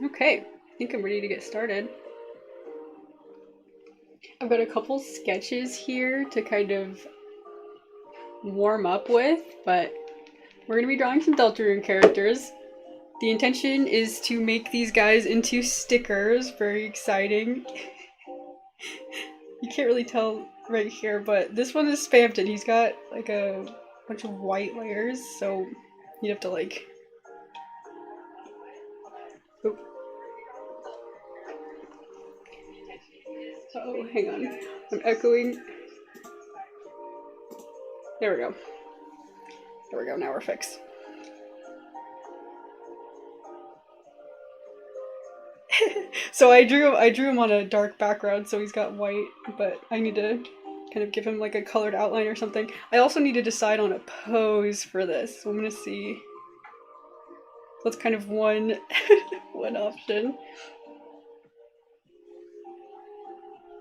Okay, I think I'm ready to get started. I've got a couple sketches here to kind of warm up with, but we're going to be drawing some Deltarune characters. The intention is to make these guys into stickers. Very exciting. You can't really tell right here, but this one is spammed and he's got like a bunch of white layers, so you'd have to like... Oh. Oh, hang on. I'm echoing. There we go. There we go, now we're fixed. So I drew him on a dark background, so he's got white, but I need to kind of give him like a colored outline or something. I also need to decide on a pose for this, so I'm gonna see. That's kind of one one option.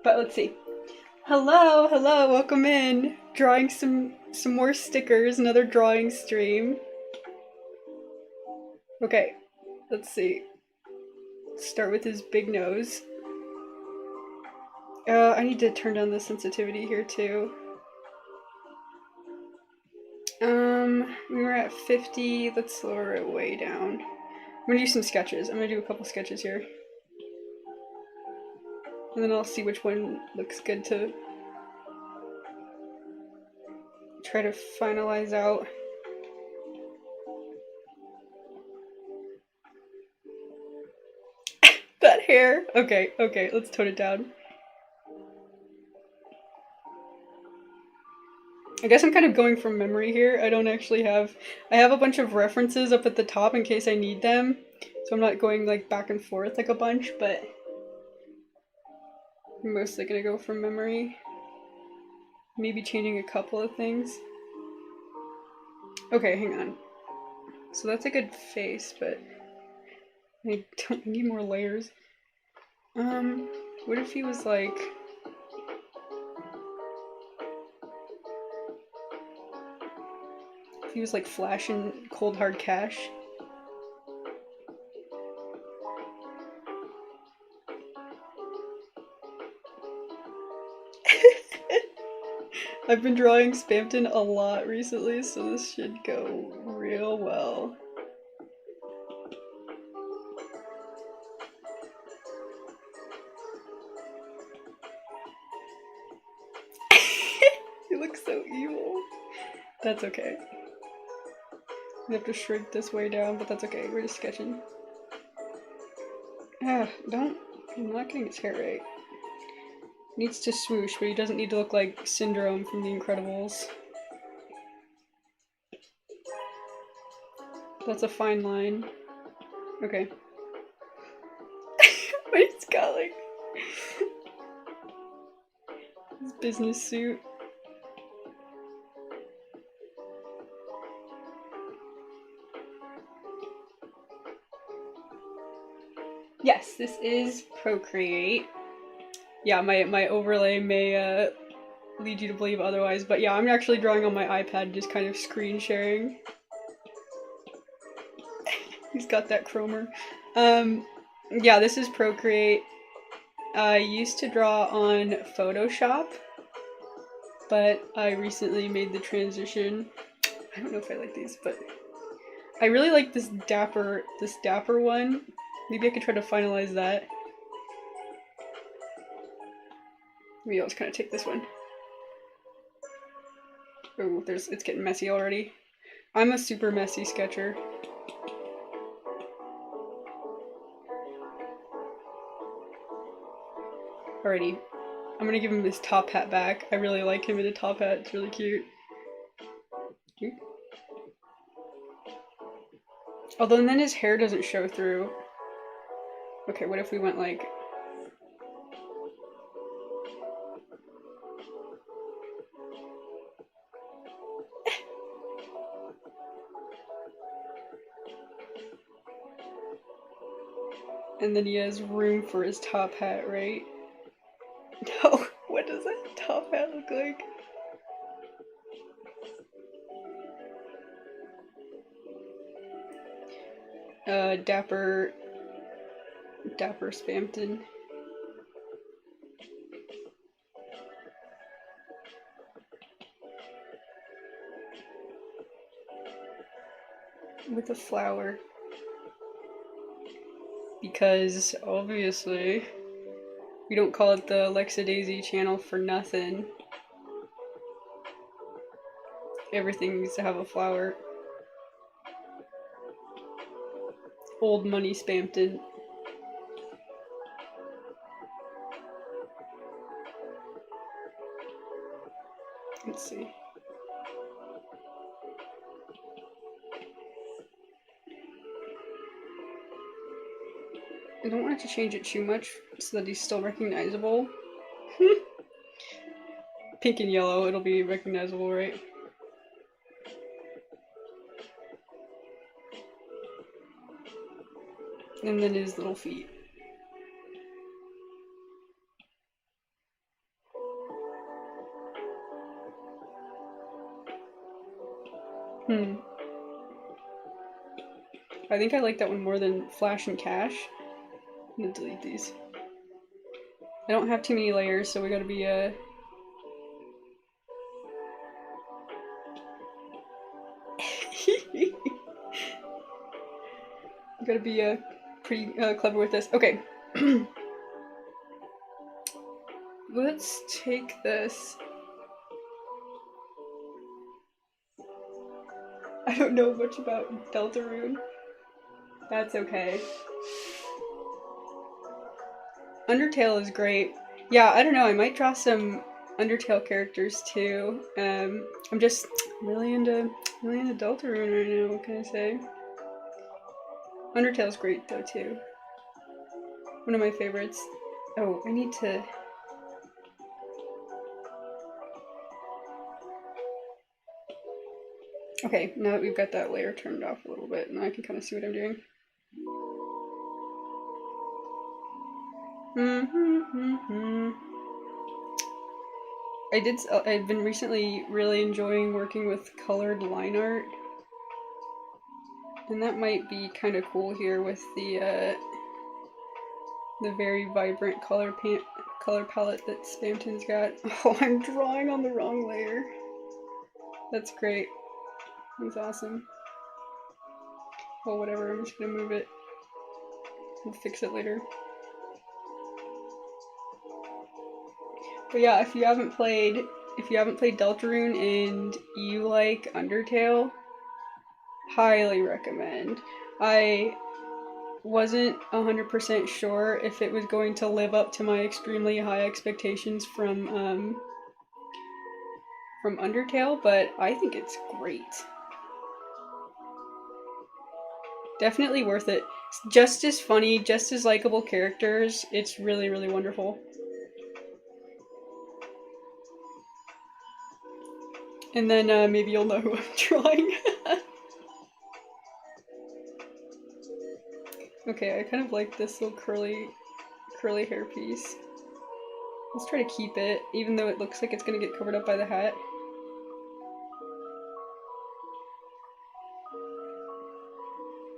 But let's see. Hello, welcome in. Drawing some more stickers, another drawing stream. Okay, let's see. Start with his big nose. I need to turn down the sensitivity here too. We were at 50. Let's lower it way down. I'm gonna do some sketches. I'm gonna do a couple sketches here. And then I'll see which one looks good to try to finalize out. That hair! Okay, let's tone it down. I guess I'm kind of going from memory here. I don't actually have... I have a bunch of references up at the top in case I need them. So I'm not going like back and forth like a bunch, but I'm mostly gonna go from memory. Maybe changing a couple of things. Okay, hang on. So that's a good face, but I need more layers. What if he was like... If he was like flashing cold hard cash? I've been drawing Spamton a lot recently, so this should go real well. You look so evil. That's okay. We have to shrink this way down, but that's okay. We're just sketching. Ah, I'm not getting his hair right. Needs to swoosh, but he doesn't need to look like Syndrome from The Incredibles. That's a fine line. Okay. But he's got like his business suit. Yes, this is Procreate. Yeah, my overlay may lead you to believe otherwise, but yeah, I'm actually drawing on my iPad, just kind of screen sharing. He's got that chromer. Yeah, this is Procreate. I used to draw on Photoshop, but I recently made the transition. I don't know if I like these, but I really like this dapper one. Maybe I could try to finalize that. Maybe I'll just kind of take this one. Oh, it's getting messy already. I'm a super messy sketcher. Alrighty. I'm gonna give him his top hat back. I really like him in a top hat. It's really cute. Although then his hair doesn't show through. Okay, what if we went like... And then he has room for his top hat, right? No, what does that top hat look like? Dapper Dapper Spamton. With a flower. Because, obviously, we don't call it the Alexa Daisy channel for nothing. Everything needs to have a flower. Old money Spamton. Let's see. I don't want it to change it too much so that he's still recognizable. Pink and yellow, it'll be recognizable, right? And then his little feet. I think I like that one more than Flash and Cash. I'm gonna delete these. I don't have too many layers, so we gotta be gotta be pretty clever with this. Okay. Let's take this. I don't know much about Deltarune. That's okay. Undertale is great. Yeah, I don't know, I might draw some Undertale characters too. I'm just really into Deltarune right now, what can I say? Undertale's great though too. One of my favorites. Oh, I need to... Okay, now that we've got that layer turned off a little bit, now I can kind of see what I'm doing. I've been recently really enjoying working with colored line art. And that might be kind of cool here with the very vibrant color palette that Spamton's got. Oh, I'm drawing on the wrong layer. That's great. That's awesome. Well, whatever, I'm just gonna move it. We'll fix it later. But yeah, if you haven't played Deltarune and you like Undertale, highly recommend. I wasn't 100% sure if it was going to live up to my extremely high expectations from Undertale, but I think it's great. Definitely worth it. Just as funny, just as likable characters. It's really, really wonderful. And then maybe you'll know who I'm drawing. Okay, I kind of like this little curly hair piece. Let's try to keep it, even though it looks like it's gonna get covered up by the hat.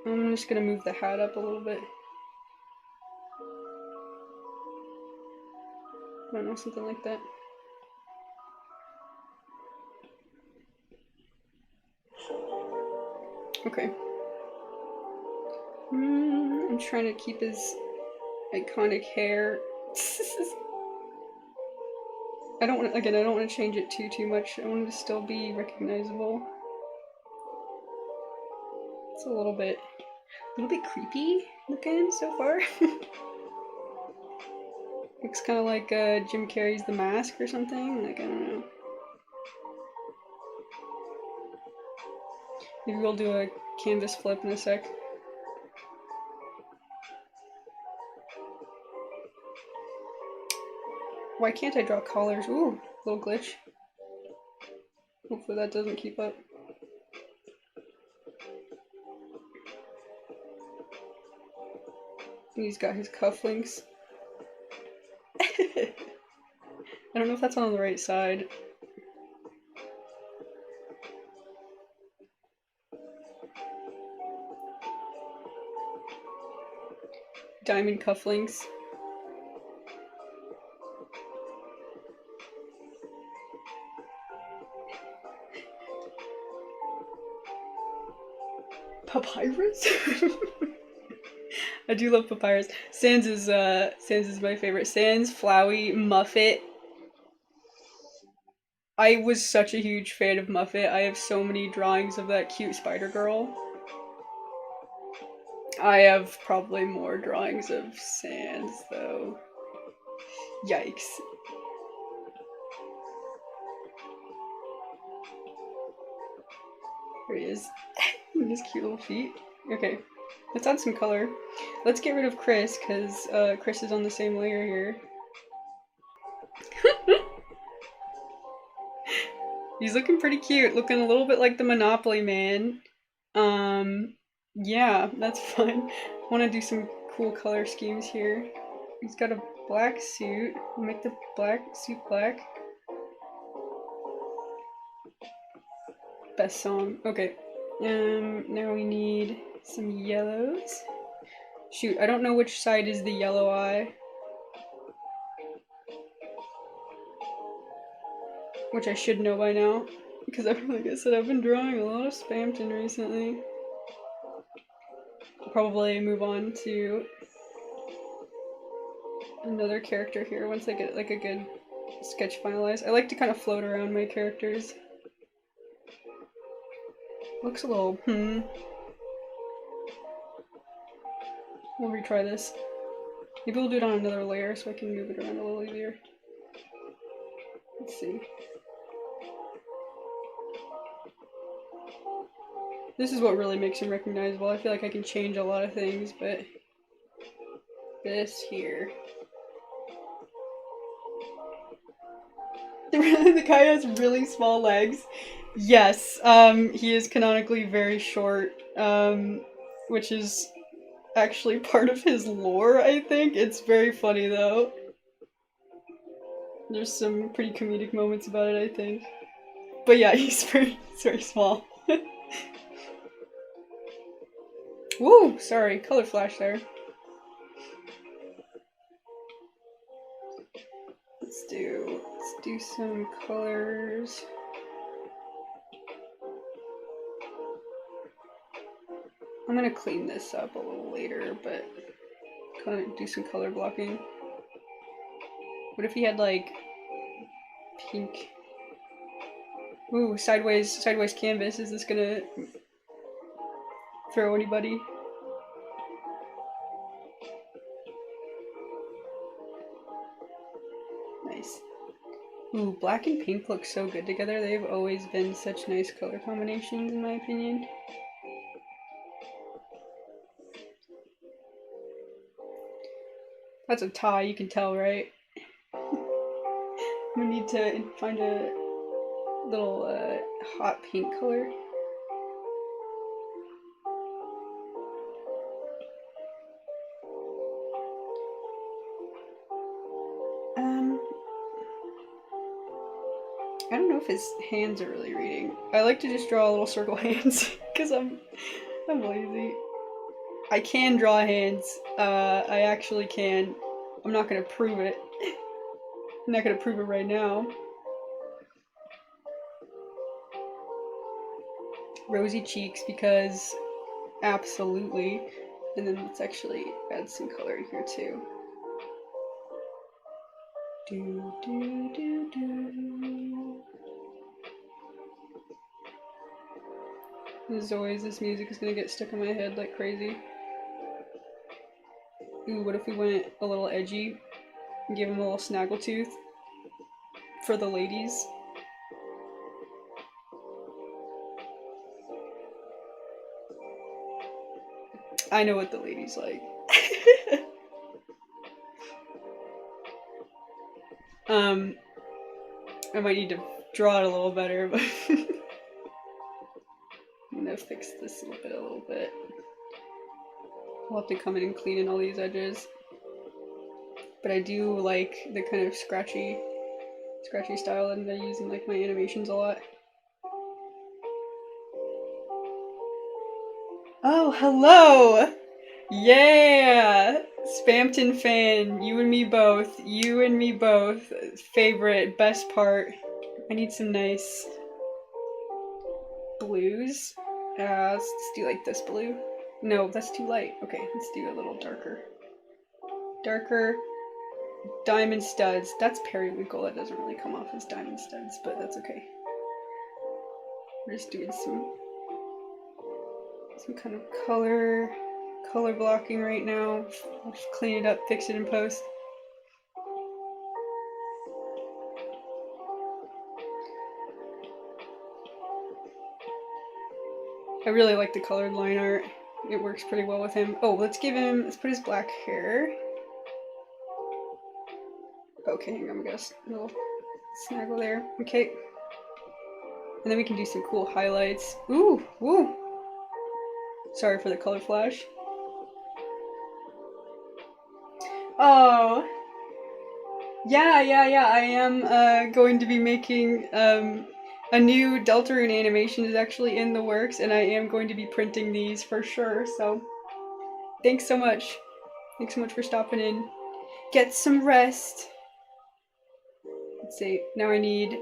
I'm just gonna move the hat up a little bit. I don't know, something like that. Okay. I'm trying to keep his iconic hair. I don't want to change it too much. I want it to still be recognizable. It's a little bit creepy looking so far. Looks kind of like Jim Carrey's The Mask or something. Like, I don't know. Maybe we'll do a canvas flip in a sec. Why can't I draw collars? Ooh, little glitch. Hopefully that doesn't keep up. He's got his cufflinks. I don't know if that's on the right side. diamond cufflinks. Papyrus? I do love papyrus. Sans is my favorite. Sans, Flowey, Muffet. I was such a huge fan of Muffet. I have so many drawings of that cute spider girl. I have probably more drawings of Sans though. Yikes. There he is. His cute little feet. Okay, let's add some color. Let's get rid of Chris, because Chris is on the same layer here. He's looking pretty cute, looking a little bit like the Monopoly Man. Yeah, that's fun. I want to do some cool color schemes here. He's got a black suit. We'll make the black suit black. Best song. Okay. Now we need some yellows. Shoot, I don't know which side is the yellow eye. Which I should know by now. Because like I said, I've been drawing a lot of Spamton recently. I'll probably move on to another character here once I get like a good sketch finalized. I like to kind of float around my characters. Looks a little, We'll retry this. Maybe we'll do it on another layer so I can move it around a little easier. Let's see. This is what really makes him recognizable. I feel like I can change a lot of things, but this here. The guy has really small legs. Yes, he is canonically very short, which is actually part of his lore, I think. It's very funny, though. There's some pretty comedic moments about it, I think. But yeah, he's very small. Woo! Sorry, color flash there. Let's do some colors. I'm gonna clean this up a little later, but kind of do some color blocking. What if he had like pink? Ooh, sideways canvas. Is this gonna throw anybody? Nice. Ooh, black and pink look so good together. They've always been such nice color combinations in my opinion. That's a tie, you can tell, right? We need to find a little hot pink color. I don't know if his hands are really reading. I like to just draw little circle hands because I'm lazy. I can draw hands. I actually can. I'm not gonna prove it. I'm not gonna prove it right now. Rosy cheeks because absolutely. And then let's actually add some color in here too. Do do do do. As always, this music is gonna get stuck in my head like crazy. Ooh, what if we went a little edgy and give him a little snaggletooth for the ladies? I know what the ladies like. I might need to draw it a little better, but I'm gonna fix this a little bit. I'll have to come in and clean in all these edges. But I do like the kind of scratchy style that I use in like my animations a lot. Oh, hello! Yeah! Spamton fan, you and me both. You and me both. Favorite, best part. I need some nice blues. Let's do like this blue. No, that's too light. Okay, let's do a little darker. Darker diamond studs. That's periwinkle. That doesn't really come off as diamond studs, but that's okay. We're just doing some kind of color blocking right now. I'll just clean it up, fix it in post. I really like the colored line art. It works pretty well with him. Oh, let's put his black hair. Okay, hang on, we got a little snaggle there. Okay. And then we can do some cool highlights. Ooh, woo! Sorry for the color flash. Oh. Yeah. I am going to be making a new Deltarune animation is actually in the works, and I am going to be printing these for sure. So thanks so much. Thanks so much for stopping in. Get some rest. Let's see. Now I need.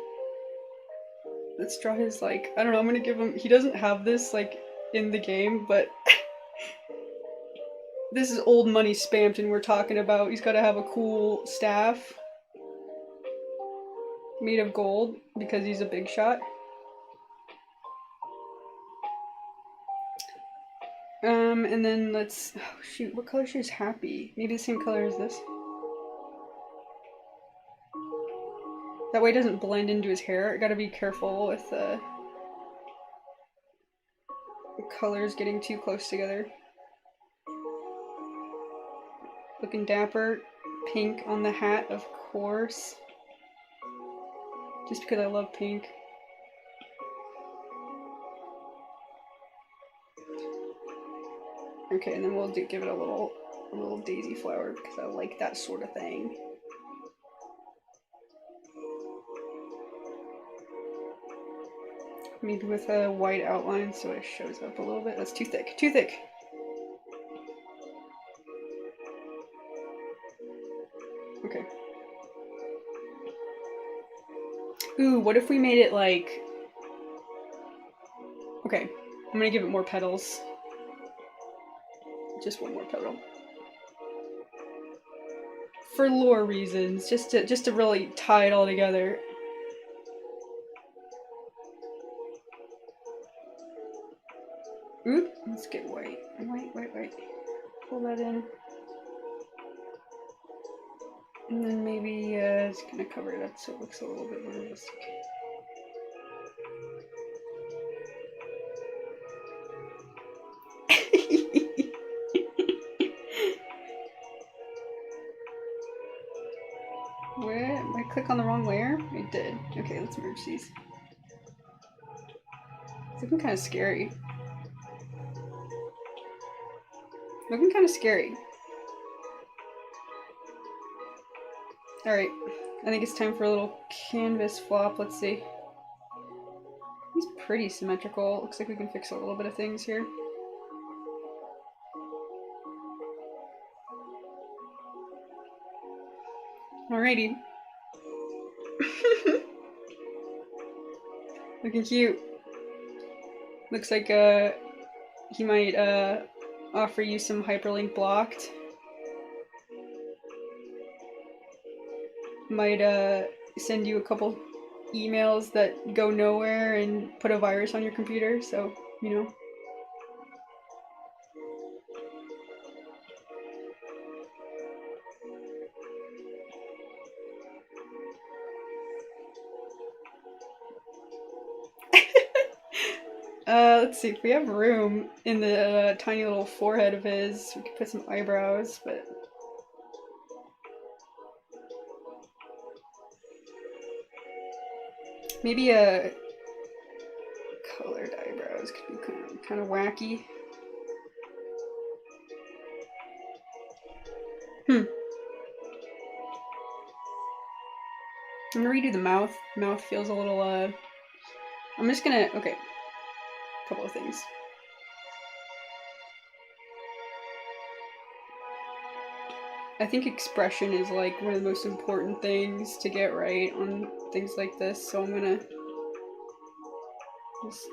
Let's draw his like. I don't know. I'm gonna give him. He doesn't have this like in the game, but this is old money Spamton we're talking about. He's got to have a cool staff made of gold because he's a big shot. And then let's. Oh shoot! What color is happy? Maybe the same color as this. That way it doesn't blend into his hair. I gotta be careful with the colors getting too close together. Looking dapper. Pink on the hat, of course. Just because I love pink. Okay, and then we'll give it a little daisy flower because I like that sort of thing. Maybe with a white outline so it shows up a little bit. That's too thick. Too thick! Okay. Ooh, what if we made it like... Okay, I'm gonna give it more petals. Just one more petal. For lore reasons, just to really tie it all together. Oop, let's get white. White. Pull that in. And then maybe it's gonna cover it up so it looks a little bit realistic. Where? I click on the wrong layer? I did. Okay, let's merge these. It's looking kind of scary. Looking kind of scary. Alright, I think it's time for a little canvas flop. Let's see. He's pretty symmetrical. Looks like we can fix a little bit of things here. Alrighty. Looking cute. Looks like he might offer you some hyperlink blocked. Might send you a couple emails that go nowhere and put a virus on your computer, so you know. Let's see, if we have room in the tiny little forehead of his, we could put some eyebrows, but... Maybe a colored eyebrows could be kind of wacky. I'm gonna redo the mouth. Mouth feels a little, I'm just gonna, okay. Couple of things. I think expression is like one of the most important things to get right on things like this, so I'm gonna just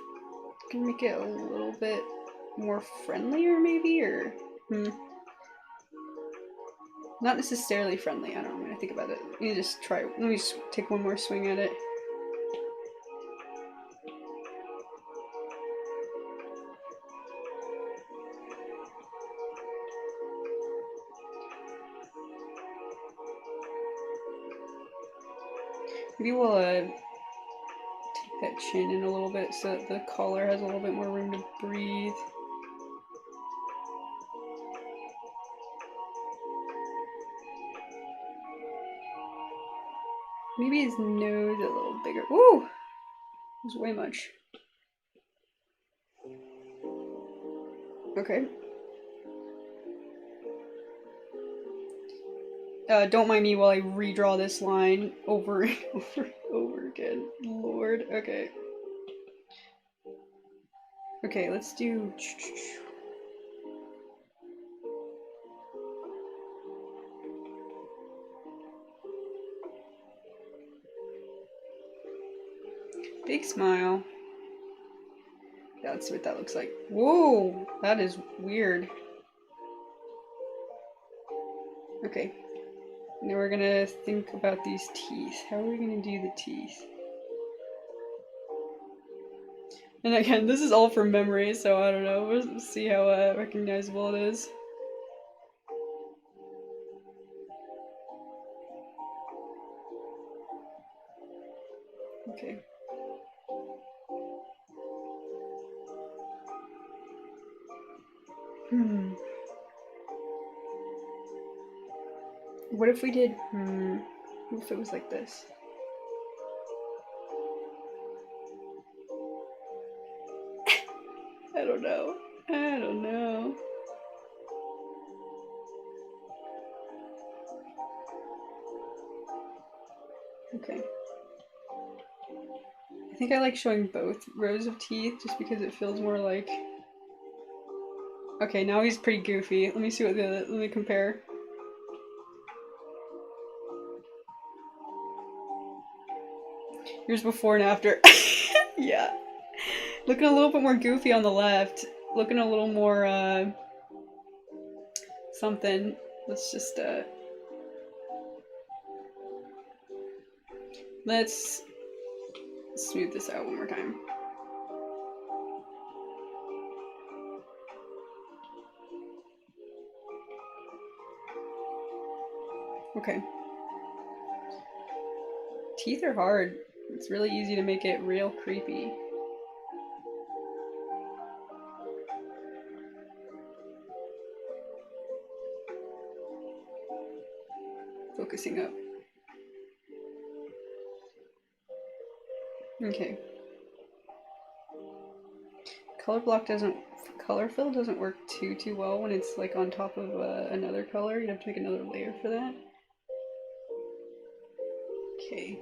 make it a little bit more friendlier maybe, or not necessarily friendly. I don't know, I'm gonna think about it. Let me just take one more swing at it. Maybe we'll take that chin in a little bit so that the collar has a little bit more room to breathe. Maybe his nose a little bigger. Woo! That was way much. Okay. Don't mind me while I redraw this line over and over and over again. Lord. Okay. Okay, let's do... Big smile. Yeah, let's see what that looks like. Whoa! That is weird. Okay. Now we're gonna think about these teeth. How are we gonna do the teeth? And again, this is all from memory, so I don't know. We'll see how recognizable it is. Okay. What if we did, what if it was like this? I don't know. I don't know. Okay. I think I like showing both rows of teeth just because it feels more like... Okay, now he's pretty goofy. Let me see what let me compare. Here's before and after. Yeah. Looking a little bit more goofy on the left. Looking a little more, something. Let's just, let's smooth this out one more time. Okay. Teeth are hard. It's really easy to make it real creepy. Focusing up. Okay. Color fill doesn't work too well when it's like on top of another color. You'd have to make another layer for that. Okay.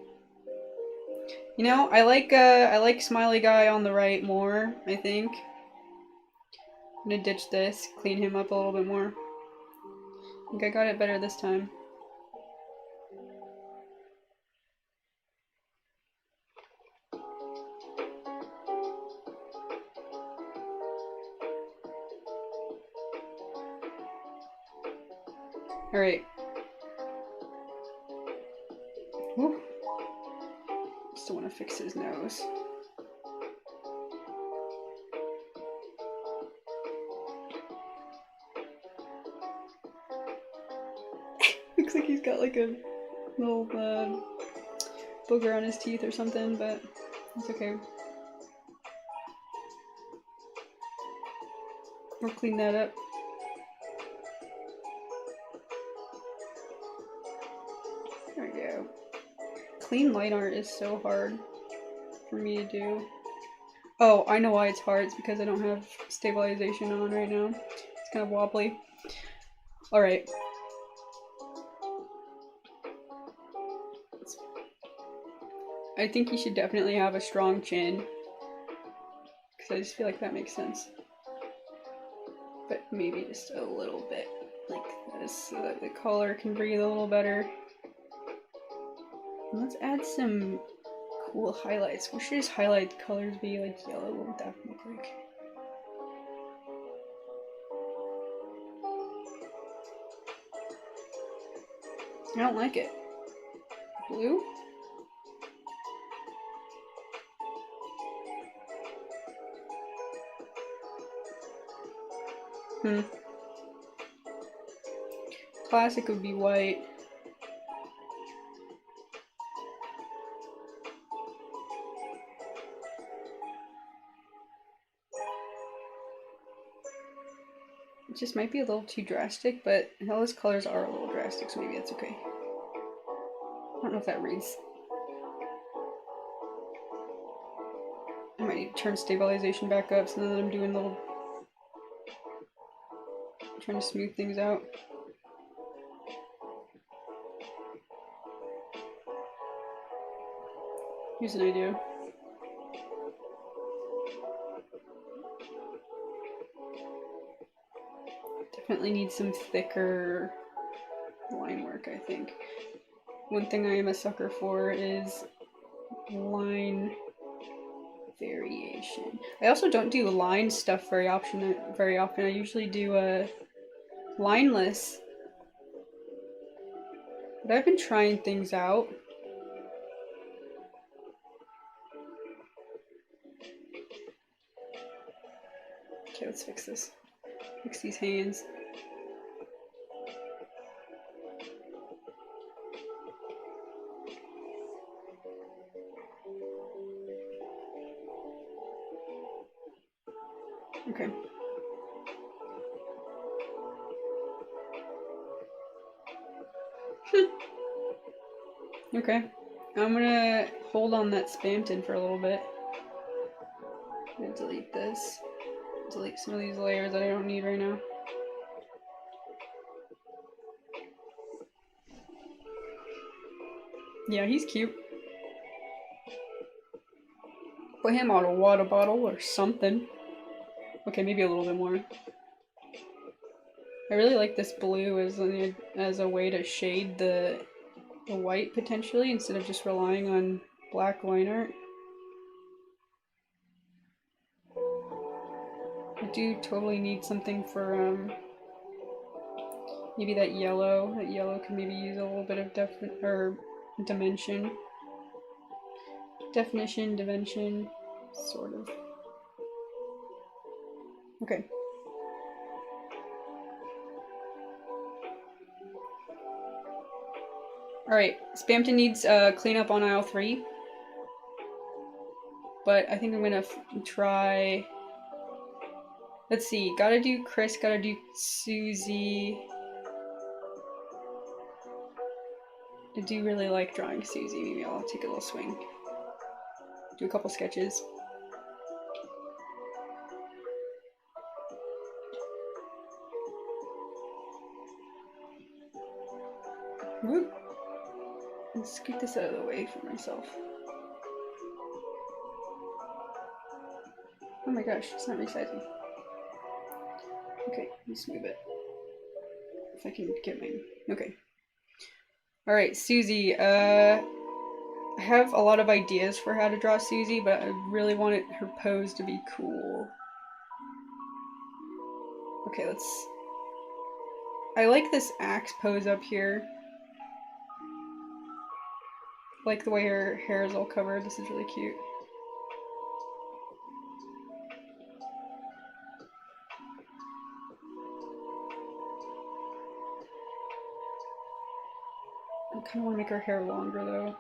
You know, I like Smiley Guy on the right more, I think. I'm gonna ditch this, clean him up a little bit more. I think I got it better this time. Alright. Still want to fix his nose. Looks like he's got like a little booger on his teeth or something, but it's okay. We'll clean that up. There we go. Clean light art is so hard for me to do. Oh, I know why it's hard. It's because I don't have stabilization on right now. It's kind of wobbly. Alright. I think he should definitely have a strong chin. Because I just feel like that makes sense. But maybe just a little bit like just so that the color can breathe a little better. And let's add some cool highlights. We should just highlight the colors be like yellow. What would that look like? I don't like it. Blue? Classic would be white. It just might be a little too drastic, but those colors are a little drastic, so maybe that's okay. I don't know if that reads. I might need to turn stabilization back up so that I'm doing little... trying to smooth things out. Here's an idea. Definitely need some thicker line work, I think. One thing I am a sucker for is line variation. I also don't do line stuff very often. I usually do lineless. But I've been trying things out. Okay, let's fix this. Fix these hands. Okay. Okay. I'm gonna hold on that Spamton for a little bit. I'm gonna delete this. Delete some of these layers that I don't need right now. Yeah, he's cute. Put him on a water bottle or something. Okay, maybe a little bit more. I really like this blue as a way to shade the white potentially instead of just relying on black line art. I do totally need something for maybe that yellow. That yellow can maybe use a little bit of dimension. Definition, dimension, sort of. Okay. Alright, Spamton needs cleanup on aisle 3. But I think I'm gonna try... Let's see, gotta do Chris, gotta do Susie. I do really like drawing Susie, maybe I'll take a little swing. Do a couple sketches. Whoop. Let's scoot this out of the way for myself. Oh my gosh, it's not resizing. Okay, let's move it. If I can get my... Okay. Alright, Susie. I have a lot of ideas for how to draw Susie, but I really wanted her pose to be cool. Okay, let's... I like this axe pose up here. I like the way her hair is all covered. This is really cute. I kind of want to make her hair longer though.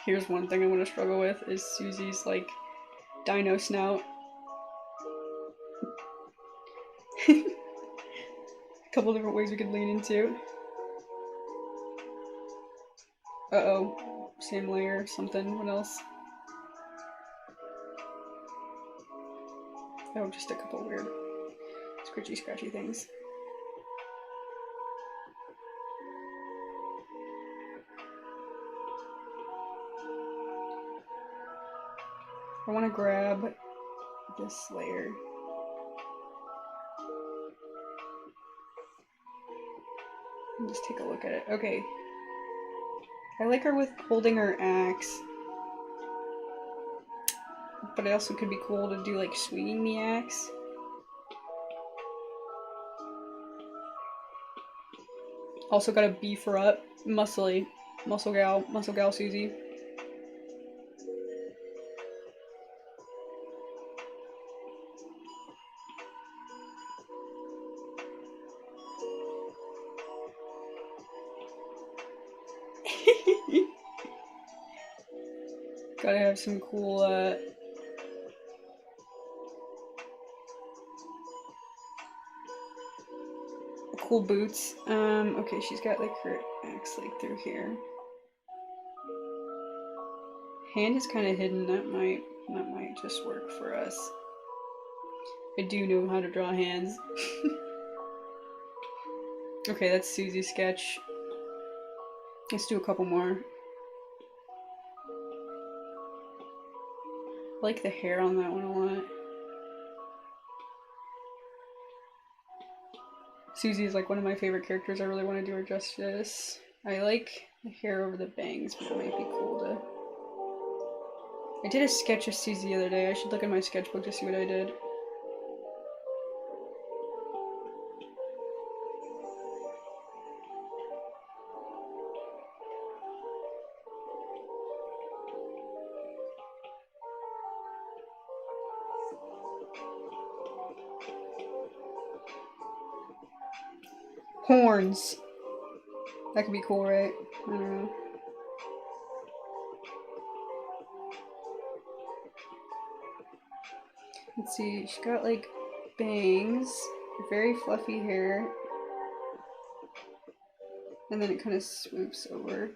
Here's one thing I'm going to struggle with is Susie's like dino snout. A couple different ways we could lean into. Uh-oh. Same layer, something. What else? Oh, just a couple weird scratchy scratchy things. I want to grab this layer. And just take a look at it. Okay. I like her with holding her axe. But it also could be cool to do like swinging the axe. Also gotta beef her up. Muscle gal Susie. Gotta have some cool cool boots. Okay, she's got like her axe like through here. Hand is kind of hidden. That might just work for us. I do know how to draw hands. Okay, that's Susie's sketch. Let's do a couple more. I like the hair on that one a lot. Susie is like one of my favorite characters. I really want to do her justice. I like the hair over the bangs, but it might be cool to... I did a sketch of Susie the other day. I should look at my sketchbook to see what I did. Horns. That could be cool, right? I don't know. Let's see, she's got like bangs, very fluffy hair, and then it kind of swoops over.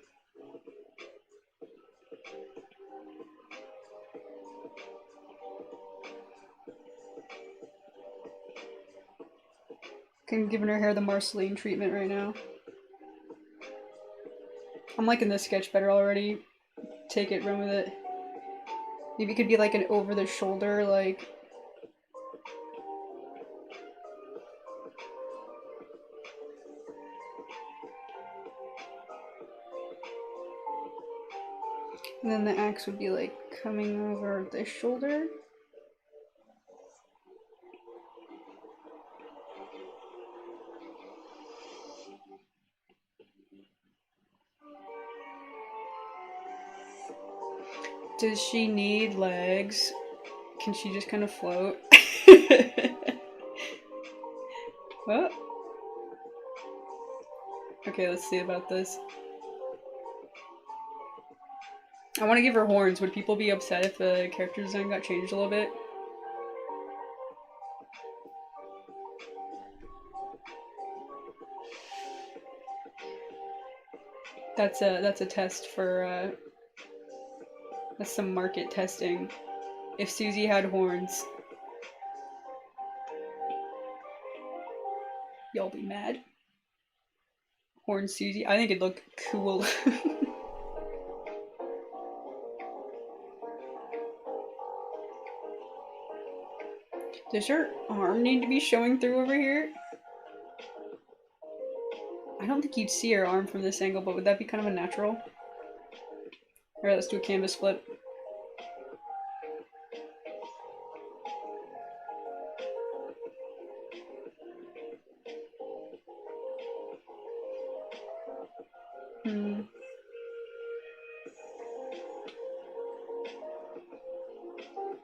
I'm giving her hair the Marceline treatment right now. I'm liking this sketch better already. Take it, run with it. Maybe it could be like an over the shoulder, like... And then the axe would be like coming over this shoulder. Does she need legs? Can she just kind of float? What? Okay, let's see about this. I want to give her horns. Would people be upset if the character design got changed a little bit? That's a test for that's some market testing. If Susie had horns, y'all be mad. Horn Susie, I think it'd look cool. Does her arm need to be showing through over here? I don't think you'd see her arm from this angle, but would that be kind of a natural? Alright, let's do a canvas flip.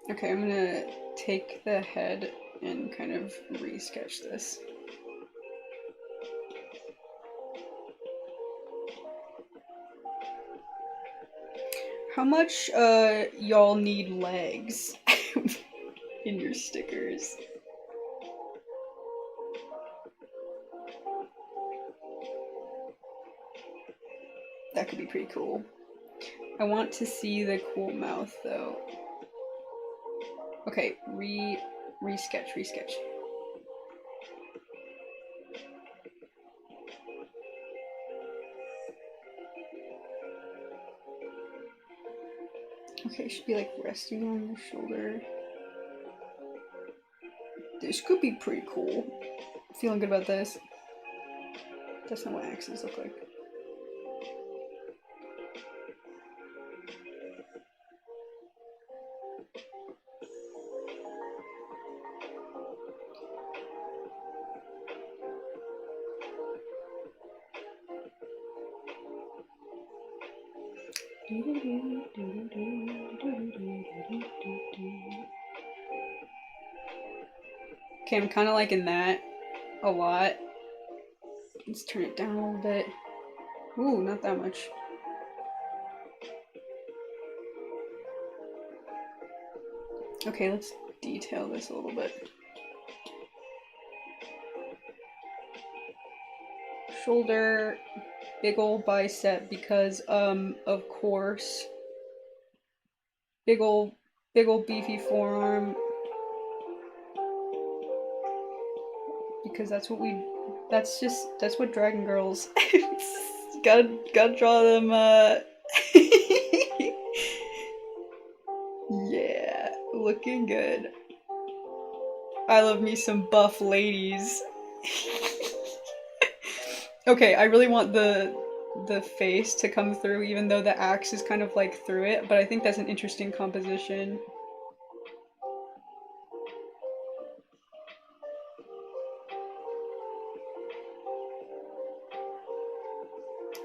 Okay, I'm gonna take the head and kind of re-sketch this. How much y'all need legs in your stickers? That could be pretty cool. I want to see the cool mouth though. Okay, re-sketch. Okay, should be like resting on the shoulder. This could be pretty cool. Feeling good about this. That's not what axes look like. Okay, I'm kind of liking that a lot. Let's turn it down a little bit. Ooh, not that much. Okay, let's detail this a little bit. Shoulder, big ol' bicep because, of course. Big ol' beefy forearm. Because that's what dragon girls. gotta draw them, yeah, looking good. I love me some buff ladies. Okay, I really want the face to come through, even though the axe is kind of like through it, but I think that's an interesting composition.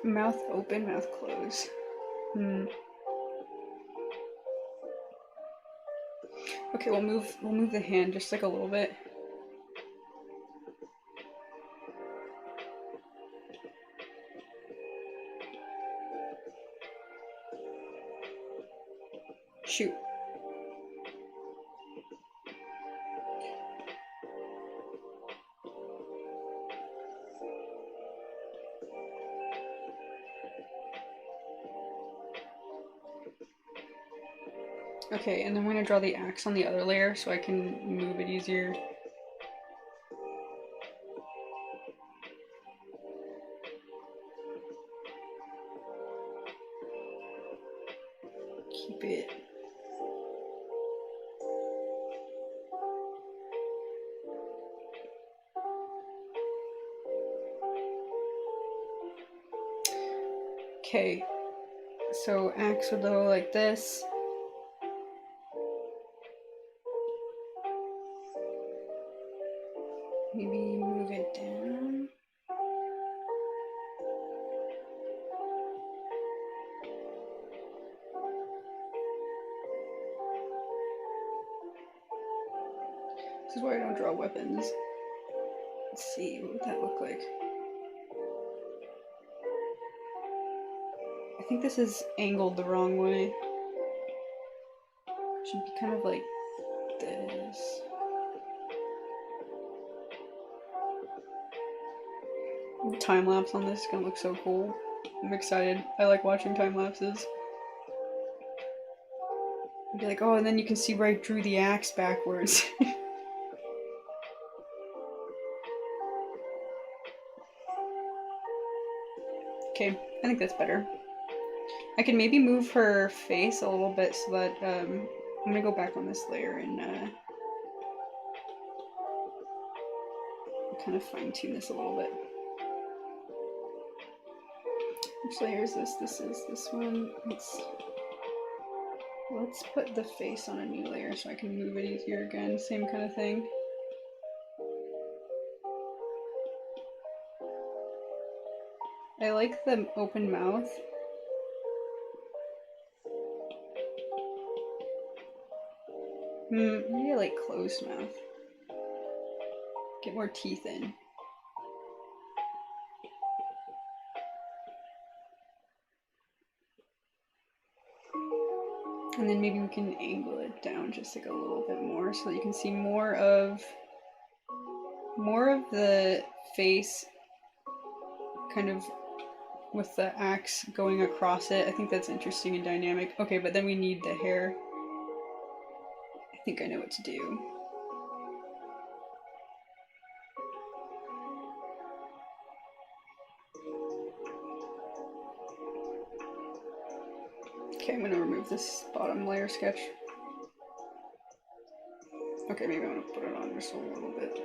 Mouth open, mouth closed. Okay, we'll move the hand just like a little bit. Shoot. Okay, and then we're gonna draw the axe on the other layer so I can move it easier. Keep it. Okay, so axe would go like this. Maybe move it down. This is why I don't draw weapons. Let's see, what would that look like? I think this is angled the wrong way. It should be kind of like this. The time lapse on this is gonna look so cool. I'm excited. I like watching time lapses. I'd be like, oh, and then you can see where I drew the axe backwards. Okay, I think that's better. I can maybe move her face a little bit so that, I'm gonna go back on this layer and, kind of fine tune this a little bit. Which layer is this? This is this one. Let's put the face on a new layer so I can move it easier again. Same kind of thing. I like the open mouth. Maybe I like closed mouth. Get more teeth in. And then maybe we can angle it down just like a little bit more so that you can see more of the face kind of with the axe going across it. I think that's interesting and dynamic. Okay, but then we need the hair. I think I know what to do. Okay, I'm gonna remove this bottom layer sketch. Okay, maybe I'm gonna put it on just a little bit.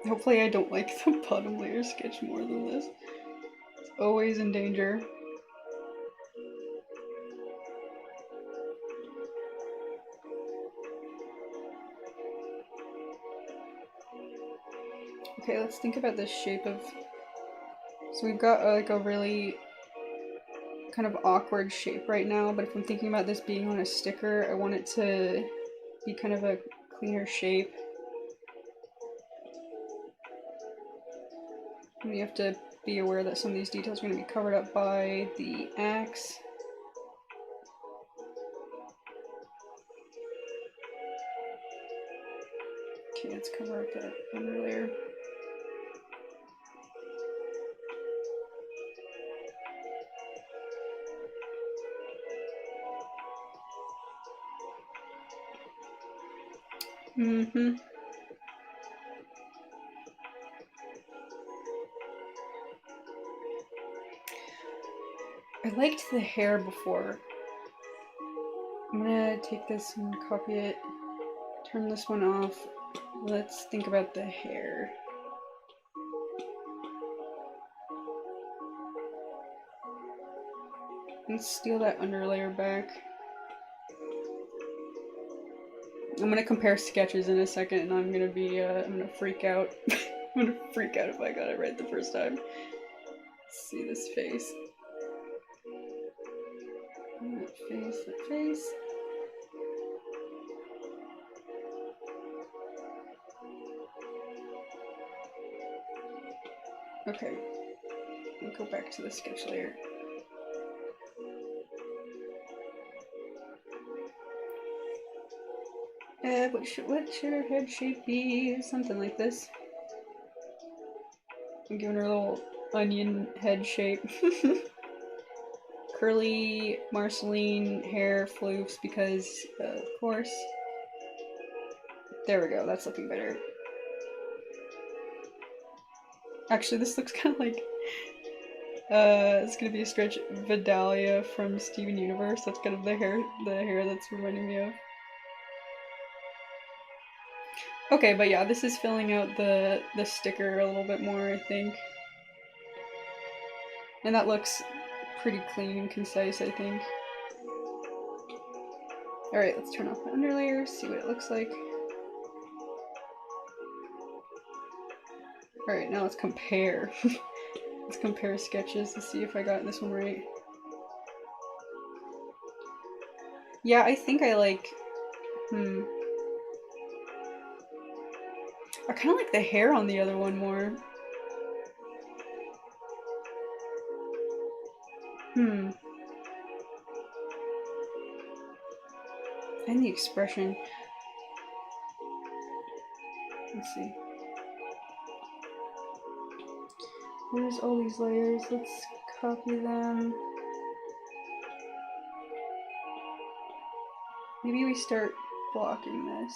Hopefully I don't like the bottom layer sketch more than this. It's always in danger. Okay, let's think about the shape of... So we've got like a really kind of awkward shape right now, but if I'm thinking about this being on a sticker, I want it to be kind of a cleaner shape. And you have to be aware that some of these details are going to be covered up by the axe. Okay, let's cover up that under layer. Mm-hmm. I liked the hair before. I'm gonna take this and copy it, turn this one off. Let's think about the hair. Let's steal that underlayer back. I'm gonna compare sketches in a second and I'm gonna freak out. I'm gonna freak out if I got it right the first time. Let's see this face. That face, that face. Okay, we'll go back to the sketch layer. What should her head shape be? Something like this. I'm giving her a little onion head shape. Curly Marceline hair floofs because, of course. There we go, that's looking better. Actually, this looks kind of like, it's gonna be a stretch, Vidalia from Steven Universe. That's kind of the hair that's reminding me of. Okay, but yeah, this is filling out the sticker a little bit more, I think. And that looks pretty clean and concise, I think. Alright, let's turn off the underlayer, see what it looks like. Alright, now let's compare. Let's compare sketches to see if I got this one right. Yeah, I think I like... I kind of like the hair on the other one more. And the expression. Let's see. Where's all these layers? Let's copy them. Maybe we start blocking this.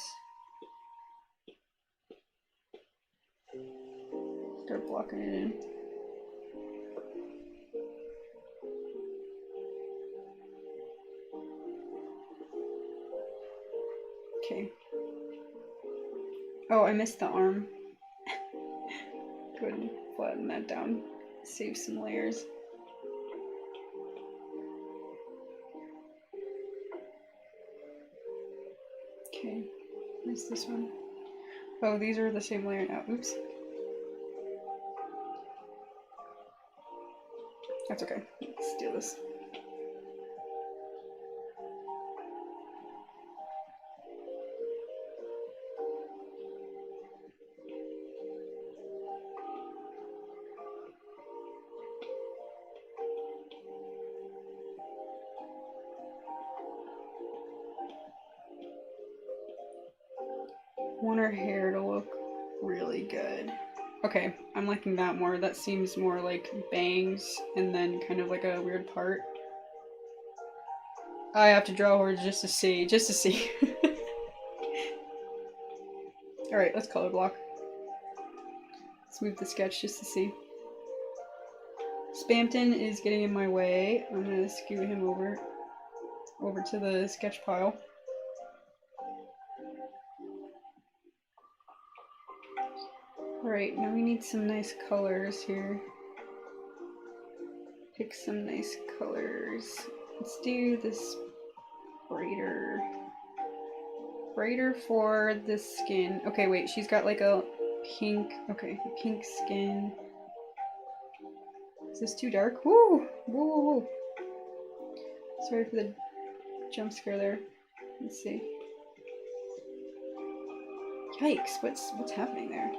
Start blocking it in. Okay. Oh, I missed the arm. Go ahead and flatten that down. Save some layers. Okay, where's this one? Oh, these are the same layer now. Oops. That's okay. Let's do this. Want her hair to look really good. Okay, I'm liking that more. That seems more like bangs and then kind of like a weird part. I have to draw her just to see. Alright, let's color block. Let's move the sketch just to see. Spamton is getting in my way. I'm gonna scoot him over to the sketch pile. Alright, now we need some nice colors here. Pick some nice colors. Let's do this brighter for the skin. Okay, wait, she's got like a pink, okay, pink skin. Is this too dark? Woo! Whoa, whoa, whoa. Sorry for the jump scare there. Let's see. Yikes, what's happening there?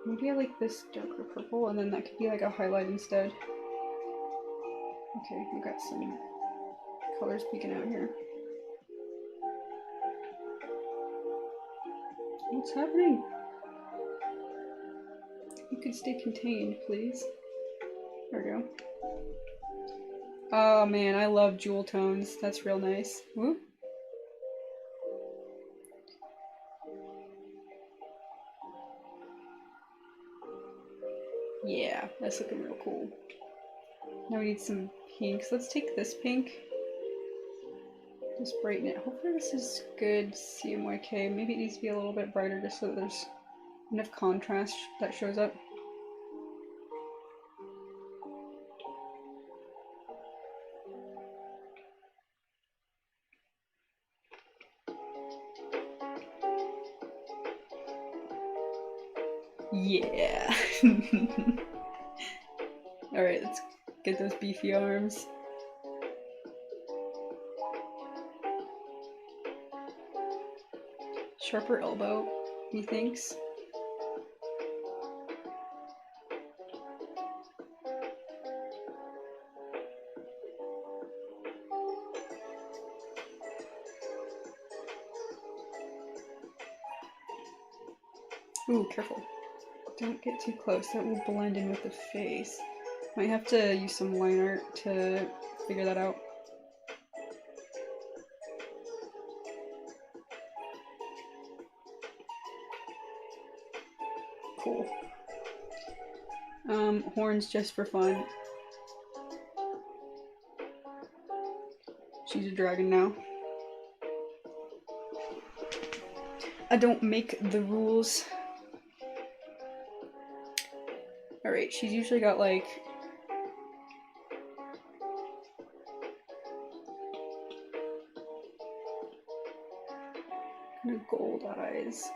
Maybe I like this darker purple and then that could be like a highlight instead. Okay, we got some colors peeking out here. What's happening? You could stay contained, please. There we go. Oh man, I love jewel tones. That's real nice. Woo. Yeah, that's looking real cool. Now we need some pinks. Let's take this pink. Just brighten it. Hopefully this is good CMYK. Maybe it needs to be a little bit brighter just so that there's enough contrast that shows up. Yeah. Alright, let's get those beefy arms. Sharper elbow, methinks. Ooh, careful. Don't get too close, that will blend in with the face. Might have to use some line art to figure that out. Cool. Horns just for fun. She's a dragon now. I don't make the rules. Alright, she's usually got like kind of gold eyes.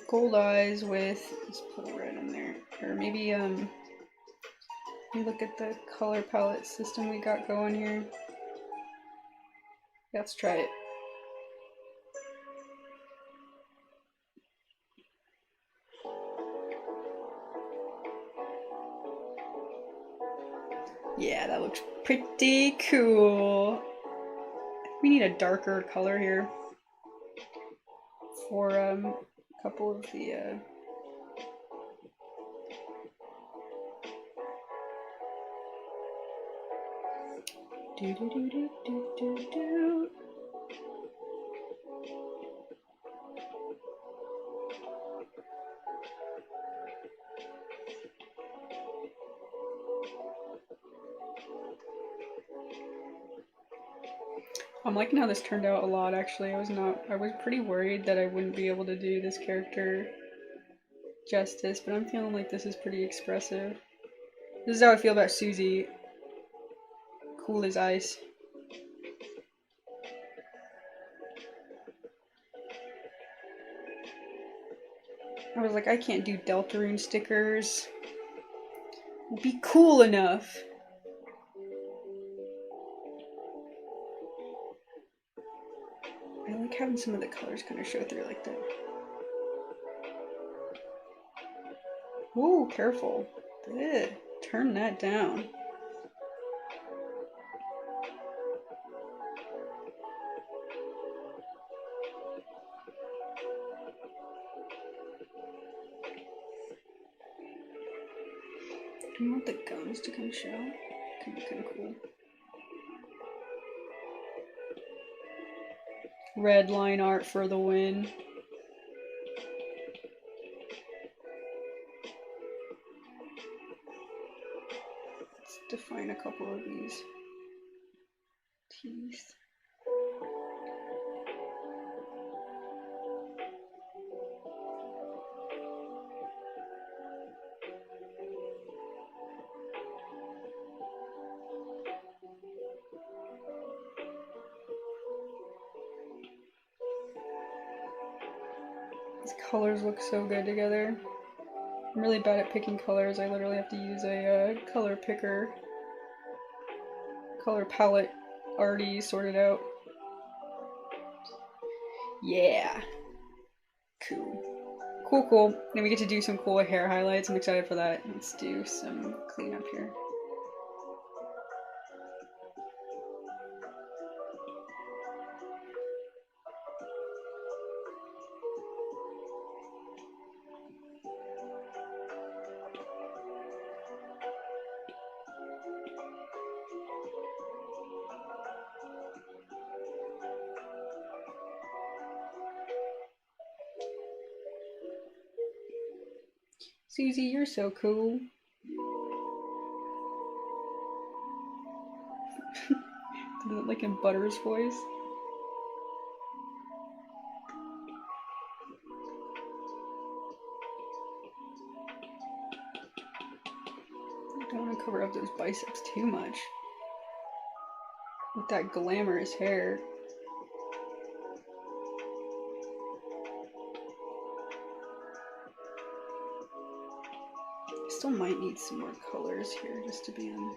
Gold eyes with, let's put a red in there. Or maybe, let me look at the color palette system we got going here. Let's try it. Yeah, that looks pretty cool. We need a darker color here for a couple of the do do do do do do do. I'm liking how this turned out a lot, actually. I was pretty worried that I wouldn't be able to do this character justice, but I'm feeling like this is pretty expressive. This is how I feel about Susie. Cool as ice. I was like, I can't do Deltarune stickers. It'll be cool enough. I like having some of the colors kind of show through like that. Whoa, careful. Ugh, turn that down. Do you want the gums to come show? Could be kind of cool. Red line art for the win. Let's define a couple of these teeth. These colors look so good together. I'm really bad at picking colors. I literally have to use a color picker. Color palette already sorted out. Yeah. Cool. Cool, cool. Then we get to do some cool hair highlights. I'm excited for that. Let's do some cleanup here. Susie, you're so cool. Did it like in Butter's voice? I don't want to cover up those biceps too much. With that glamorous hair. Still might need some more colors here just to be on.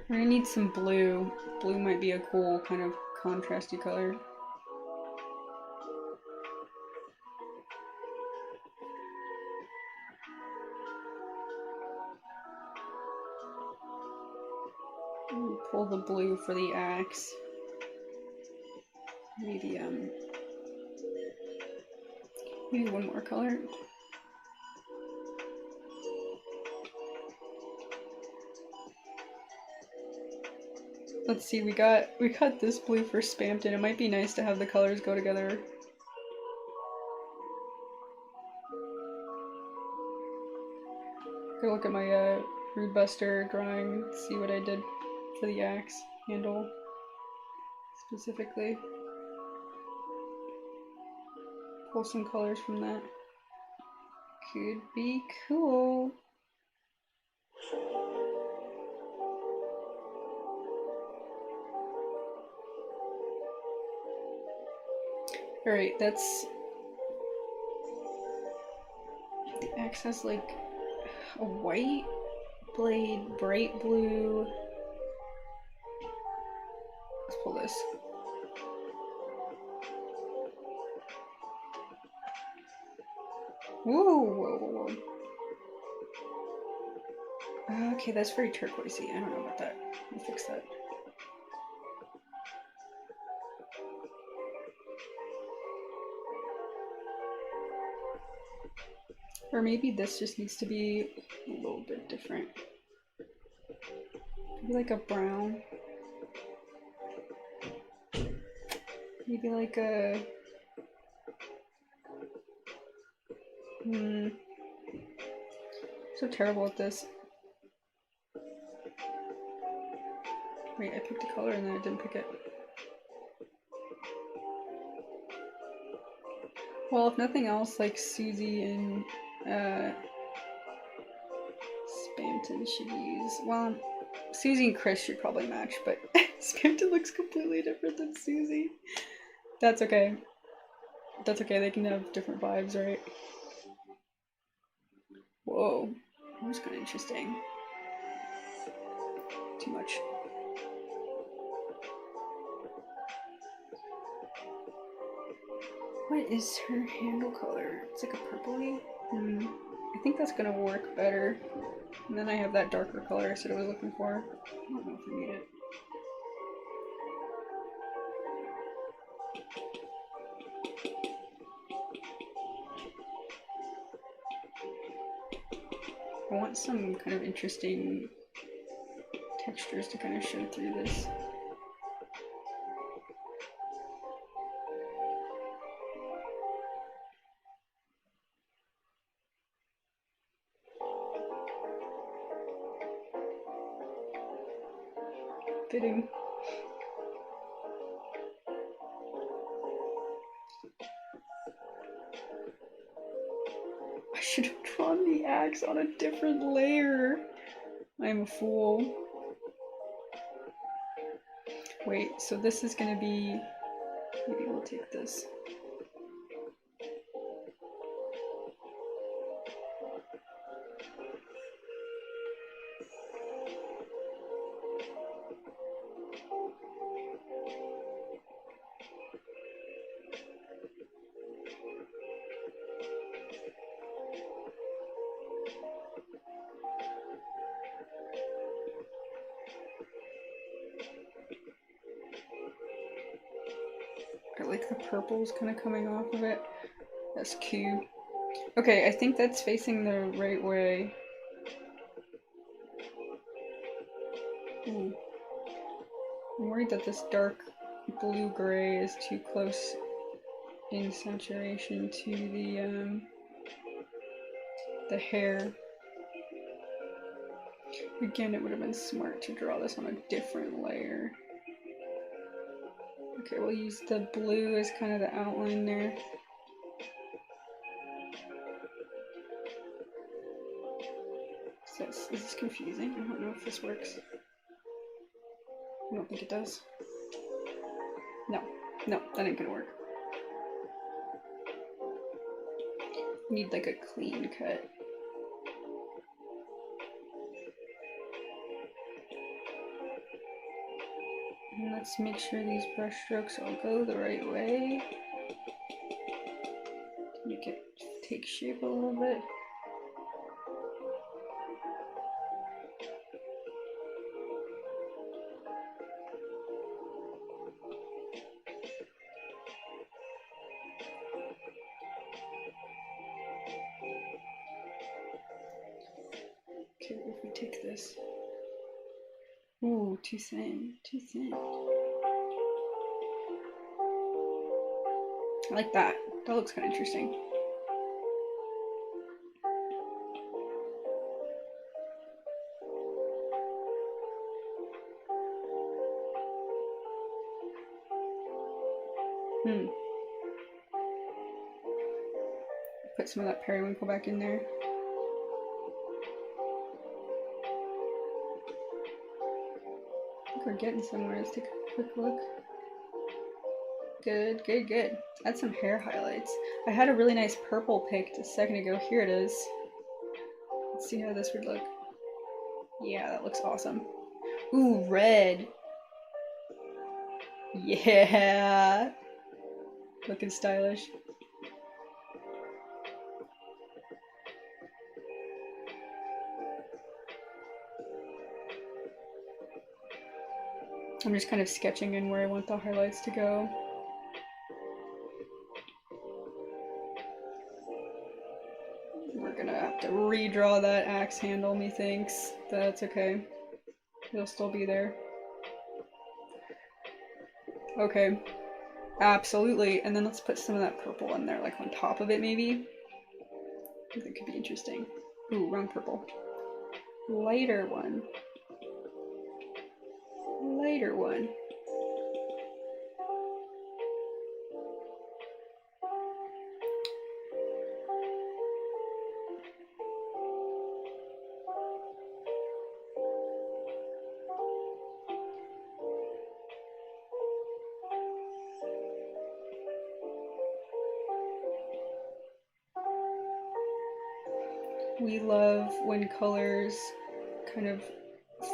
We're gonna need some blue. Blue might be a cool kind of contrasty color. Pull the blue for the axe. Maybe maybe one more color. Let's see, we got this blue for Spampton. It might be nice to have the colors go together. Go look at my Rude Buster drawing, see what I did for the axe handle specifically. Pull some colors from that. Could be cool. Alright, that's... The axe has like a white blade, bright blue. Let's pull this. Whoa, whoa, whoa, whoa. Okay, that's very turquoisey. I don't know about that. We'll fix that. Or maybe this just needs to be a little bit different. Maybe like a brown. Maybe like a... So terrible at this. Wait, I picked a color and then I didn't pick it. Well, if nothing else, like Susie and Spampton should use. Well, Susie and Chris should probably match, but Spampton looks completely different than Susie. That's okay. That's okay, they can have different vibes, right? Whoa, that was kind of interesting. Too much. What is her handle color? It's like a purpley. I think that's gonna work better. And then I have that darker color I said I was looking for. I don't know if I need it. I want some kind of interesting textures to kind of show through this. Fitting. I should have drawn the axe on a different layer. I'm a fool. Wait, so this is gonna be... Maybe we'll take this. I like the purples kind of coming off of it. That's cute. Okay, I think that's facing the right way. Ooh. I'm worried that this dark blue-gray is too close in saturation to the hair. Again, it would have been smart to draw this on a different layer. Okay, we'll use the blue as kind of the outline there. Is this confusing? I don't know if this works. I don't think it does. No, that ain't gonna work. Need like a clean cut. And let's make sure these brush strokes all go the right way. Make it take shape a little bit. Okay, if we take this. Ooh, too thin, too thin. I like that. That looks kind of interesting. Put some of that periwinkle back in there. I think we're getting somewhere. Let's take a quick look. Good, good, good. Add some hair highlights. I had a really nice purple picked a second ago. Here it is. Let's see how this would look. Yeah, that looks awesome. Ooh, red. Yeah. Looking stylish. I'm just kind of sketching in where I want the highlights to go. We're gonna have to redraw that axe handle, methinks. That's okay. It'll still be there. Okay. Absolutely. And then let's put some of that purple in there, like on top of it maybe. I think that could be interesting. Ooh, wrong purple. Lighter one. Lighter one. We love when colors kind of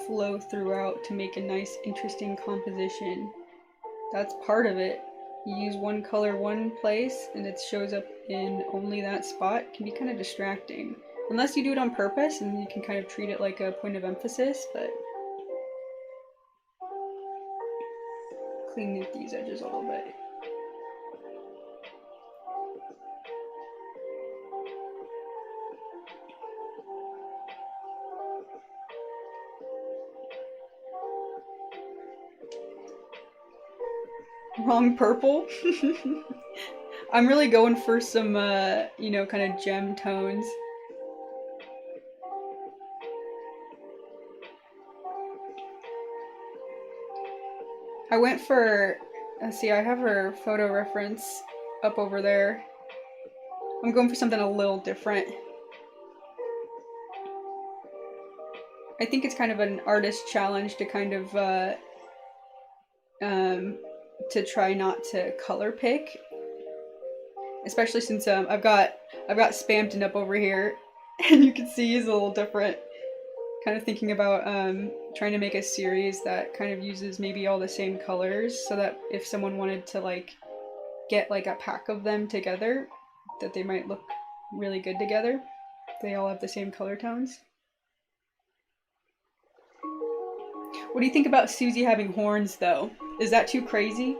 flow throughout to make a nice, interesting composition. That's part of it. You use one color one place and it shows up in only that spot. It can be kind of distracting. Unless you do it on purpose and you can kind of treat it like a point of emphasis, but clean these edges a little bit. Wrong purple? I'm really going for some, you know, kind of gem tones. I went for, let's see, I have her photo reference up over there. I'm going for something a little different. I think it's kind of an artist challenge to kind of, to try not to color pick. Especially since I've got Spamton up over here, and you can see he's a little different. Kind of thinking about trying to make a series that kind of uses maybe all the same colors, so that if someone wanted to like get like a pack of them together, that they might look really good together. They all have the same color tones. What do you think about Susie having horns, though? Is that too crazy?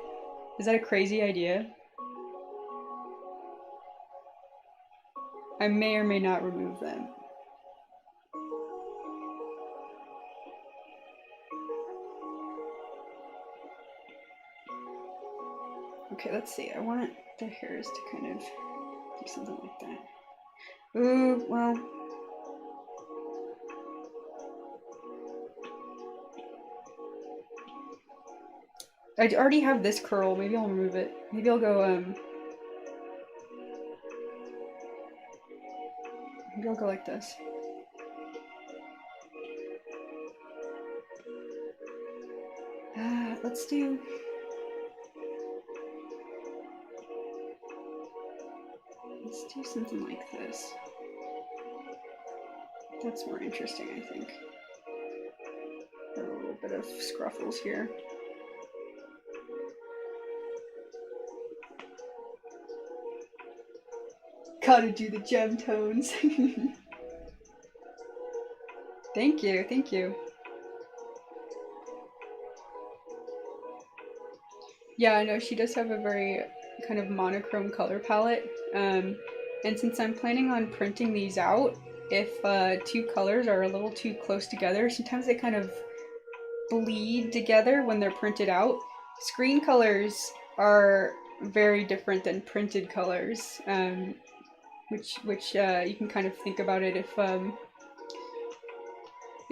Is that a crazy idea? I may or may not remove them. Okay, let's see. I want the hairs to kind of do something like that. Ooh, well. I already have this curl. Maybe I'll remove it. Maybe I'll go, maybe I'll go like this. Let's do... Let's do something like this. That's more interesting, I think. A little bit of scruffles here. Gotta do the gem tones. Thank you, thank you. Yeah, I know she does have a very kind of monochrome color palette. And since I'm planning on printing these out, if two colors are a little too close together, sometimes they kind of bleed together when they're printed out. Screen colors are very different than printed colors, which you can kind of think about it if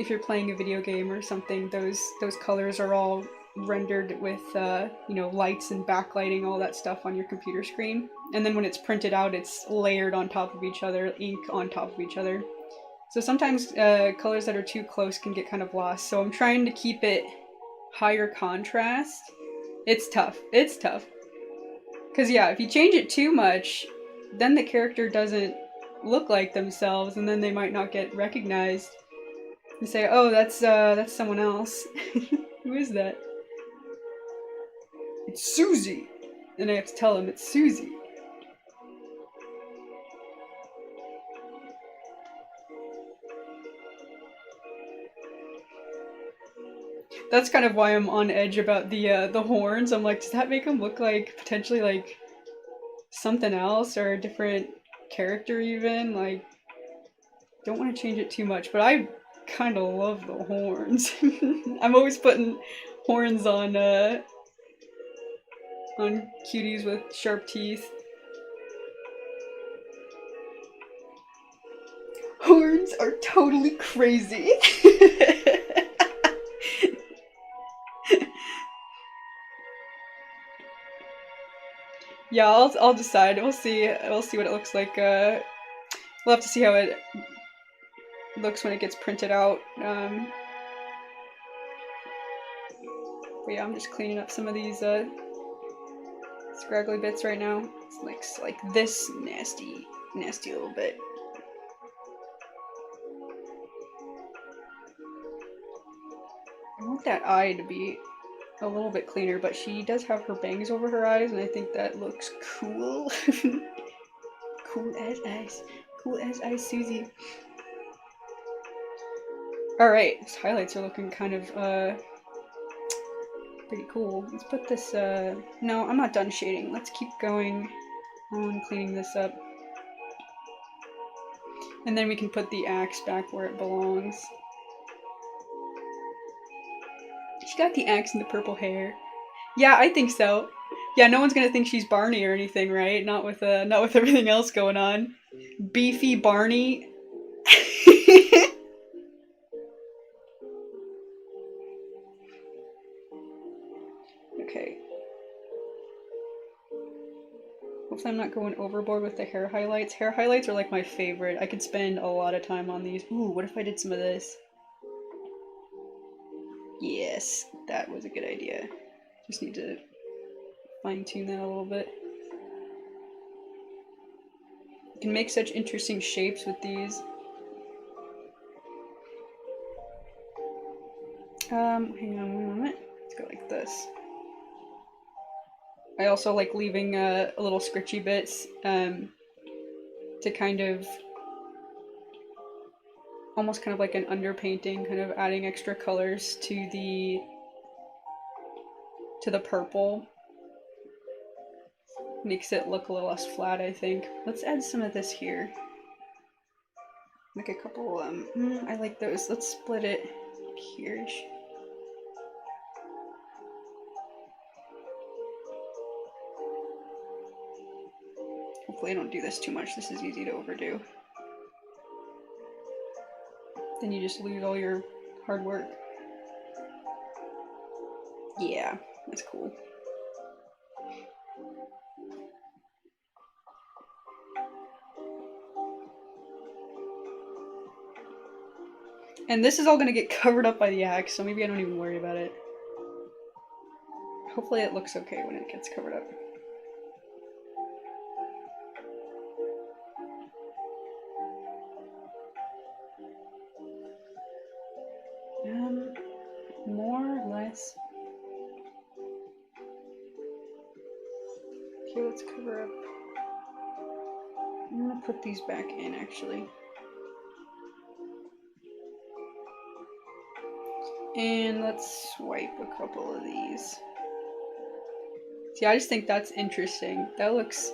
you're playing a video game or something. Those colors are all rendered with you know, lights and backlighting, all that stuff on your computer screen, and then when it's printed out, it's layered on top of each other, ink on top of each other. So sometimes colors that are too close can get kind of lost. So I'm trying to keep it higher contrast. It's tough. It's tough. Because yeah, if you change it too much, then the character doesn't look like themselves, and then they might not get recognized. You say, oh, that's someone else. Who is that? It's Susie! And I have to tell him it's Susie. That's kind of why I'm on edge about the horns. I'm like, does that make them look like potentially like something else or a different character even? Like, don't want to change it too much, but I kind of love the horns. I'm always putting horns on cuties with sharp teeth. Horns are totally crazy. Yeah, I'll decide. We'll see what it looks like. We'll have to see how it looks when it gets printed out. But yeah, I'm just cleaning up some of these scraggly bits right now. It's like this nasty little bit. I want that eye to be a little bit cleaner, but she does have her bangs over her eyes, and I think that looks cool. Cool as ice. Cool as ice, Susie. Alright, these highlights are looking kind of, pretty cool. Let's put this, no, I'm not done shading. Let's keep going on cleaning this up. And then we can put the axe back where it belongs. She got the axe and the purple hair. Yeah, I think so. Yeah, no one's gonna think she's Barney or anything, right? Not with everything else going on. Beefy Barney. Okay. Hopefully I'm not going overboard with the hair highlights. Hair highlights are like my favorite. I could spend a lot of time on these. Ooh, what if I did some of this? Yes, that was a good idea. Just need to fine tune that a little bit. You can make such interesting shapes with these. Hang on one moment. Let's go like this. I also like leaving little scritchy bits to kind of almost kind of like an underpainting, kind of adding extra colors to the purple. Makes it look a little less flat, I think. Let's add some of this here. Make a couple, I like those. Let's split it here. Hopefully I don't do this too much. This is easy to overdo. Then you just lose all your hard work. Yeah, that's cool. And this is all gonna get covered up by the axe, so maybe I don't even worry about it. Hopefully it looks okay when it gets covered up. More or less. Okay, let's cover up. I'm gonna put these back in actually. And let's swipe a couple of these. See, I just think that's interesting. That looks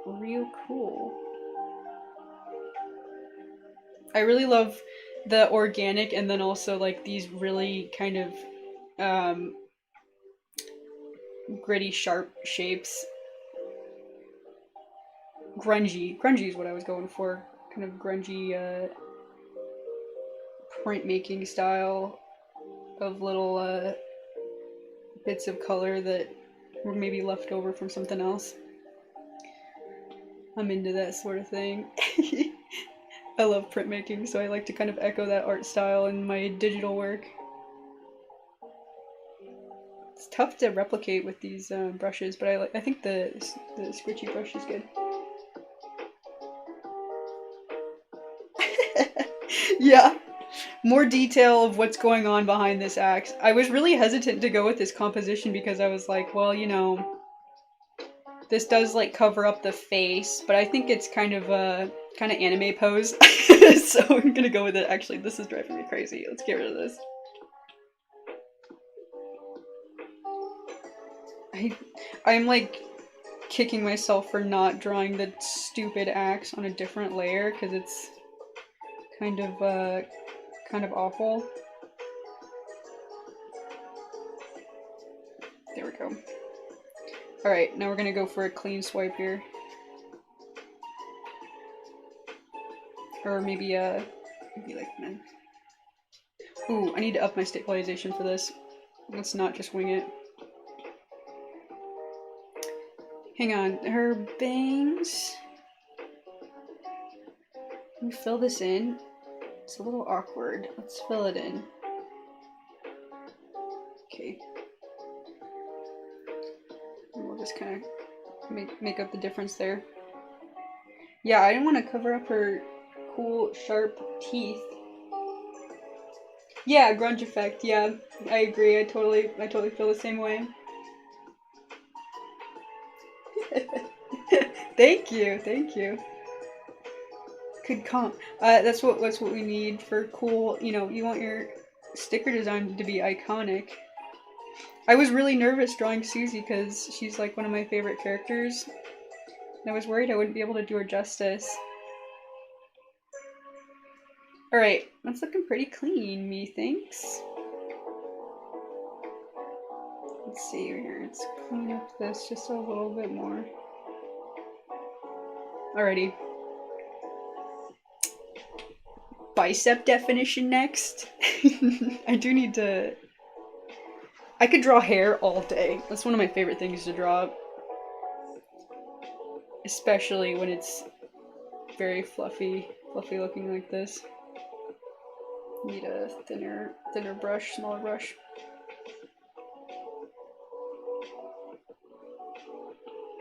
real cool. I really love the organic and then also like these really kind of gritty, sharp shapes. Grungy is what I was going for. Kind of grungy printmaking style of little bits of color that were maybe left over from something else. I'm into that sort of thing. I love printmaking, so I like to kind of echo that art style in my digital work. It's tough to replicate with these brushes, but I think the scritchy brush is good. Yeah, more detail of what's going on behind this axe. I was really hesitant to go with this composition because I was like, well, you know, this does like cover up the face, but I think it's kind of a anime pose. So I'm gonna go with it. Actually, this is driving me crazy. Let's get rid of this. I'm like kicking myself for not drawing the stupid axe on a different layer because it's kind of awful. There we go. Alright, now we're gonna go for a clean swipe here. Or maybe like, man. Ooh, I need to up my stabilization for this. Let's not just wing it. Hang on, her bangs. Can we fill this in? It's a little awkward. Let's fill it in. Okay. And we'll just kind of make up the difference there. Yeah, I didn't want to cover up her cool, sharp teeth. Yeah, grunge effect. Yeah, I agree. I totally feel the same way. Thank you. Good comp. That's what we need for cool. You know, you want your sticker design to be iconic. I was really nervous drawing Susie because she's like one of my favorite characters. And I was worried I wouldn't be able to do her justice. Alright, that's looking pretty clean, methinks. Let's see here. Let's clean up this just a little bit more. Alrighty. Bicep definition next. I do need to... I could draw hair all day. That's one of my favorite things to draw. Especially when it's very fluffy looking like this. Need a thinner brush, smaller brush.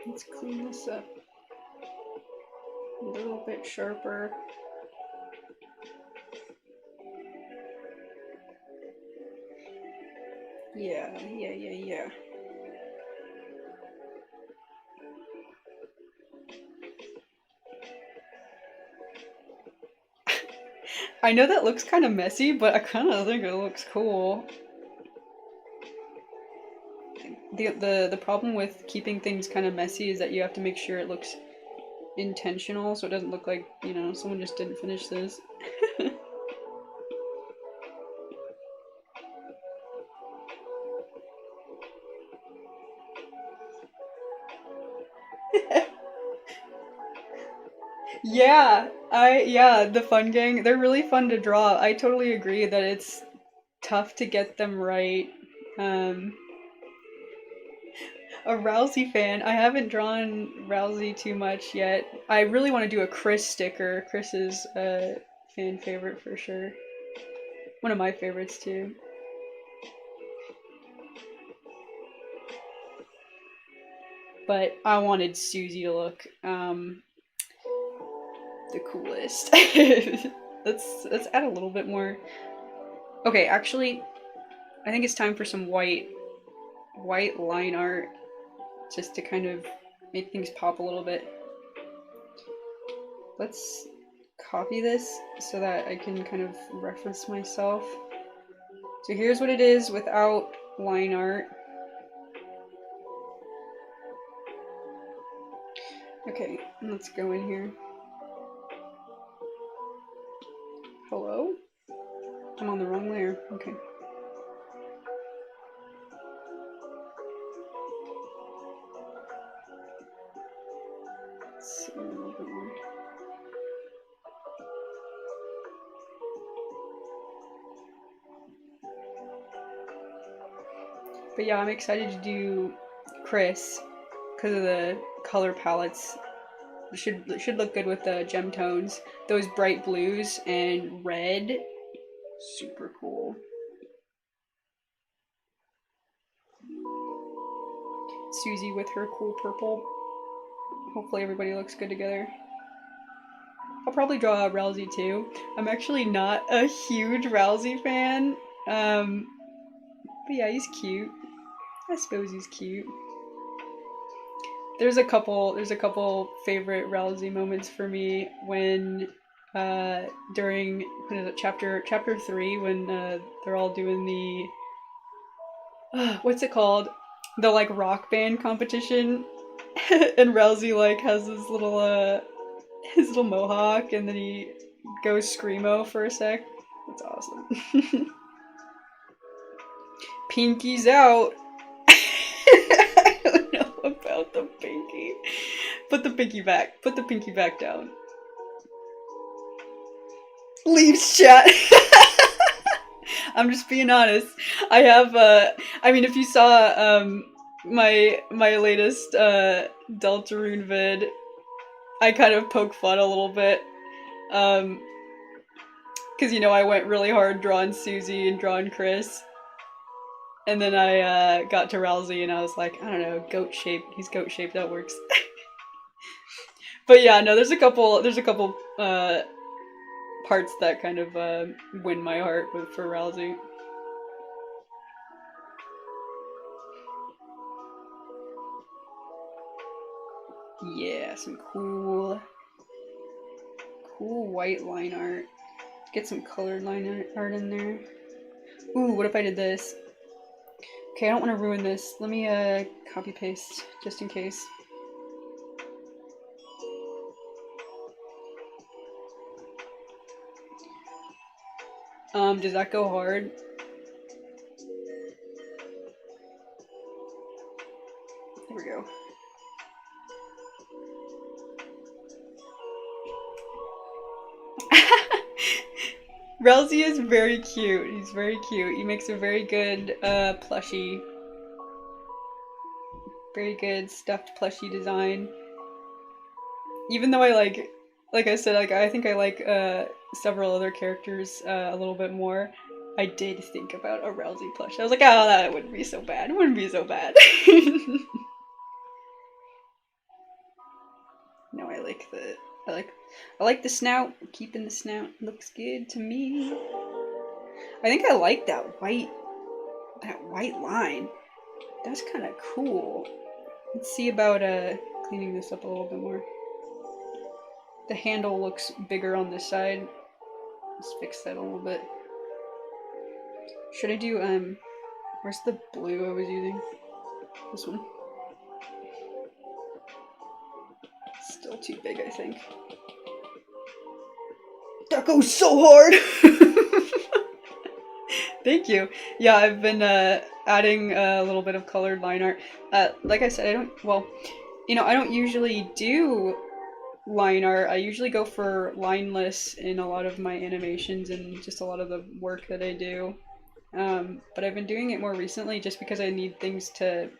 Let's clean this up a little bit sharper. Yeah. I know that looks kind of messy, but I kind of think it looks cool. The problem with keeping things kind of messy is that you have to make sure it looks intentional, so it doesn't look like, you know, someone just didn't finish this. Yeah, the fun gang, they're really fun to draw. I totally agree that it's tough to get them right. A Rousey fan. I haven't drawn Rousey too much yet. I really want to do a Chris sticker. Chris is a fan favorite for sure. One of my favorites too. But I wanted Susie to look the coolest. Let's add a little bit more. Okay, actually, I think it's time for some white line art, just to kind of make things pop a little bit. Let's copy this so that I can kind of reference myself. So here's what it is without line art. Okay, let's go in here. Hello? I'm on the wrong layer. Okay. Let's see a little bit more. But yeah, I'm excited to do Chris because of the color palettes. It should look good with the gem tones. Those bright blues and red, super cool. Susie with her cool purple. Hopefully everybody looks good together. I'll probably draw Rousey too. I'm actually not a huge Rousey fan. But yeah, he's cute. I suppose he's cute. There's a couple favorite Rousey moments for me when during chapter 3 when they're all doing the what's it called? The like rock band competition and Rousey like has his little mohawk and then he goes screamo for a sec. That's awesome. Pinky's out. I don't know about the pinky. Put the pinky back. Put the pinky back down. Leaves chat. I'm just being honest. I have I mean if you saw my latest Deltarune vid, I kind of poke fun a little bit. Cause you know I went really hard drawing Susie and drawing Chris. And then I got to Rousey and I was like, I don't know, goat shaped. He's goat shaped, that works. But yeah, no, there's a couple parts that kind of win my heart for Rousey. Yeah, some cool white line art. Get some colored line art in there. Ooh, what if I did this? Okay, I don't want to ruin this. Let me copy paste just in case. Does that go hard? Relzy is very cute. He's very cute. He makes a very good plushie. Very good stuffed plushie design. Even though I like I said, like I think I like several other characters a little bit more. I did think about a Relzy plush. I was like, oh, that wouldn't be so bad. It wouldn't be so bad. No, I like the snout. Keeping the snout looks good to me. I think I like that white line. That's kind of cool. Let's see about cleaning this up a little bit more. The handle looks bigger on this side. Let's fix that a little bit. Should I do where's the blue I was using? This one. Still too big, I think. That goes so hard! Thank you. Yeah, I've been adding a little bit of colored line art. Like I said, I don't usually do line art. I usually go for lineless in a lot of my animations and just a lot of the work that I do. But I've been doing it more recently just because I need things to,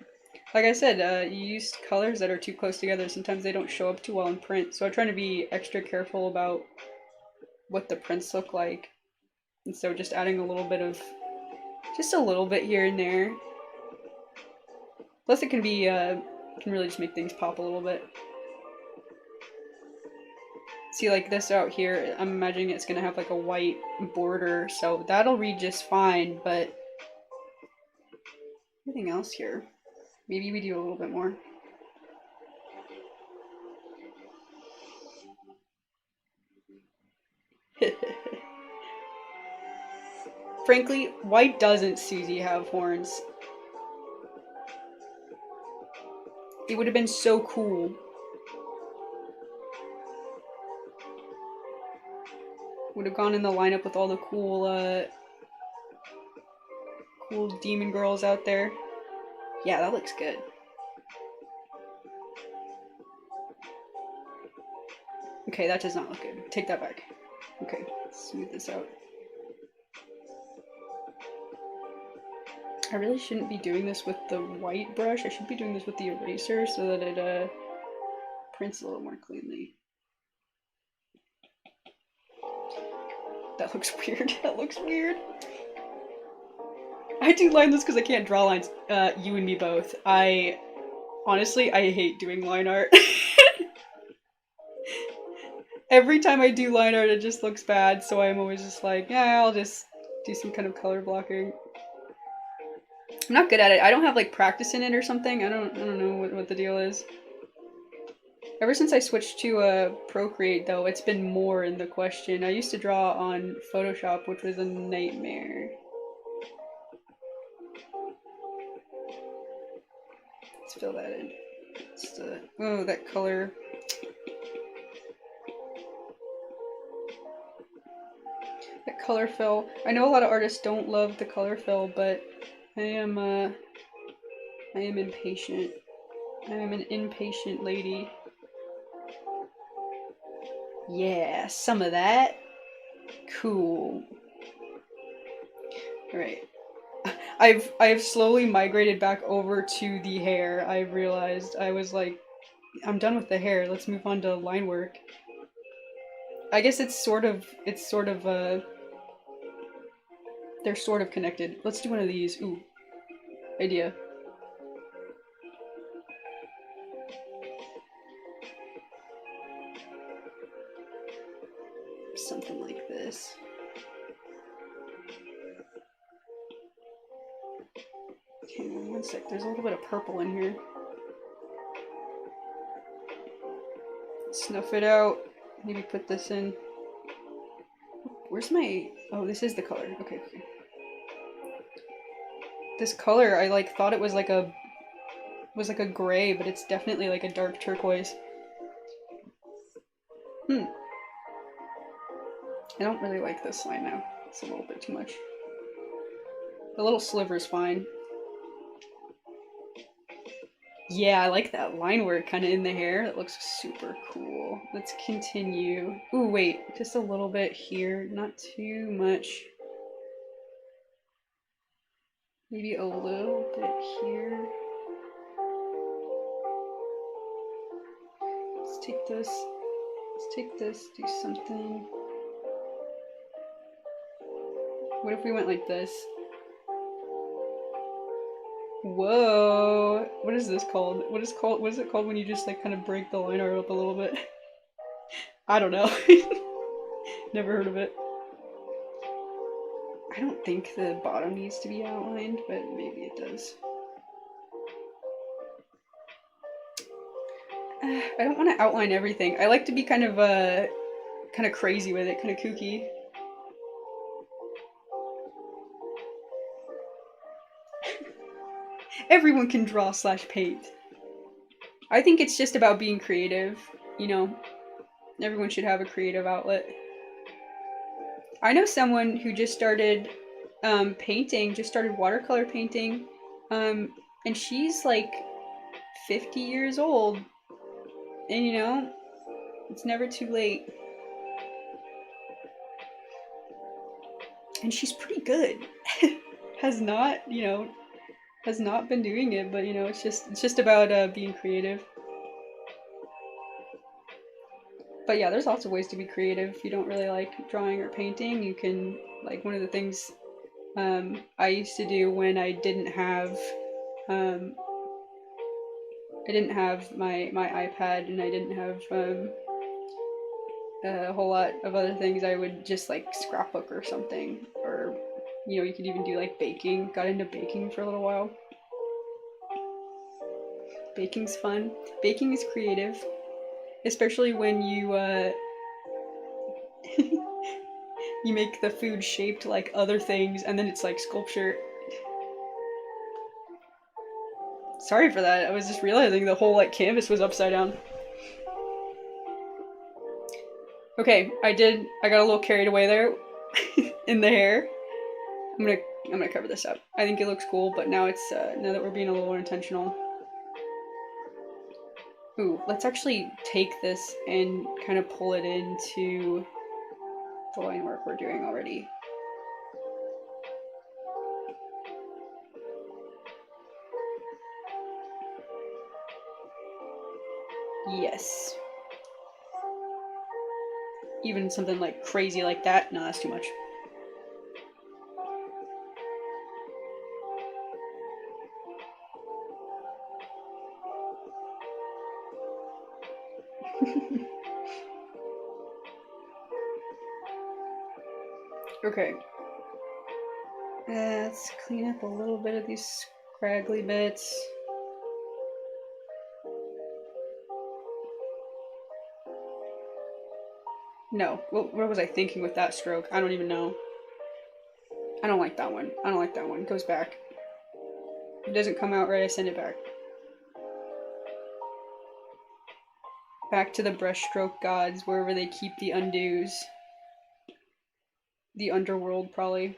like I said, you use colors that are too close together. Sometimes they don't show up too well in print. So I'm trying to be extra careful about what the prints look like. And so just adding just a little bit here and there. Plus it can be, can really just make things pop a little bit. See, like this out here, I'm imagining it's gonna have like a white border, so that'll read just fine, but anything else here? Maybe we do a little bit more. Frankly, why doesn't Susie have horns? It would have been so cool. Would have gone in the lineup with all the cool, cool demon girls out there. Yeah, that looks good. Okay, that does not look good. Take that back. Okay, smooth this out. I really shouldn't be doing this with the white brush. I should be doing this with the eraser so that it prints a little more cleanly. That looks weird. That looks weird. I do line this because I can't draw lines. You and me both. Honestly, I hate doing line art. Every time I do line art, it just looks bad, so I'm always just like, yeah, I'll just do some kind of color blocking. I'm not good at it. I don't have like practice in it or something. I don't know what the deal is. Ever since I switched to Procreate, though, it's been more in the question. I used to draw on Photoshop, which was a nightmare. Let's fill that in. Oh, that color. That color fill. I know a lot of artists don't love the color fill, but I am impatient. I am an impatient lady. Yeah, some of that. Cool. Alright. I've slowly migrated back over to the hair. I realized I was like, I'm done with the hair. Let's move on to line work. I guess it's sort of they're sort of connected. Let's do one of these. Ooh. Idea. Something like this. Okay, one sec. There's a little bit of purple in here. Snuff it out. Maybe put this in. Where's my... Oh, this is the color. Okay. This color, I like thought it was like a gray, but it's definitely like a dark turquoise. I don't really like this line now. It's a little bit too much. The little sliver is fine. Yeah, I like that line work kind of in the hair. That looks super cool. Let's continue. Ooh, wait, just a little bit here, not too much. Maybe a little bit here. Let's take this. Let's take this, do something. What if we went like this? Whoa! What is this called? What is it called when you just like kind of break the line art up a little bit? I don't know. Never heard of it. I don't think the bottom needs to be outlined, but maybe it does. I don't want to outline everything. I like to be kind of crazy with it, kind of kooky. Everyone can draw / paint. I think it's just about being creative, you know. Everyone should have a creative outlet. I know someone who just started painting, just started watercolor painting, and she's like 50 years old. And you know, it's never too late. And she's pretty good. Has not been doing it, but you know, it's just about being creative. But yeah, there's lots of ways to be creative. If you don't really like drawing or painting, you can, like, one of the things I used to do when I didn't have my iPad and I didn't have a whole lot of other things, I would just like scrapbook or something, or you know, you could even do like baking. Got into baking for a little while. Baking's fun. Baking is creative, especially when you you make the food shaped like other things and then it's like sculpture. Sorry for that. I was just realizing the whole like canvas was upside down. Okay, I got a little carried away there in the hair. I'm gonna cover this up. I think it looks cool, but now it's now that we're being a little more intentional. Ooh, let's actually take this and kind of pull it into the line work we're doing already. Yes. Even something like crazy like that? No, that's too much. Okay. Let's clean up a little bit of these scraggly bits. No, what was I thinking with that stroke? I don't even know. I don't like that one. I don't like that one. It goes back. If it doesn't come out right, I send it back. Back to the brushstroke gods, wherever they keep the undos. The underworld, probably.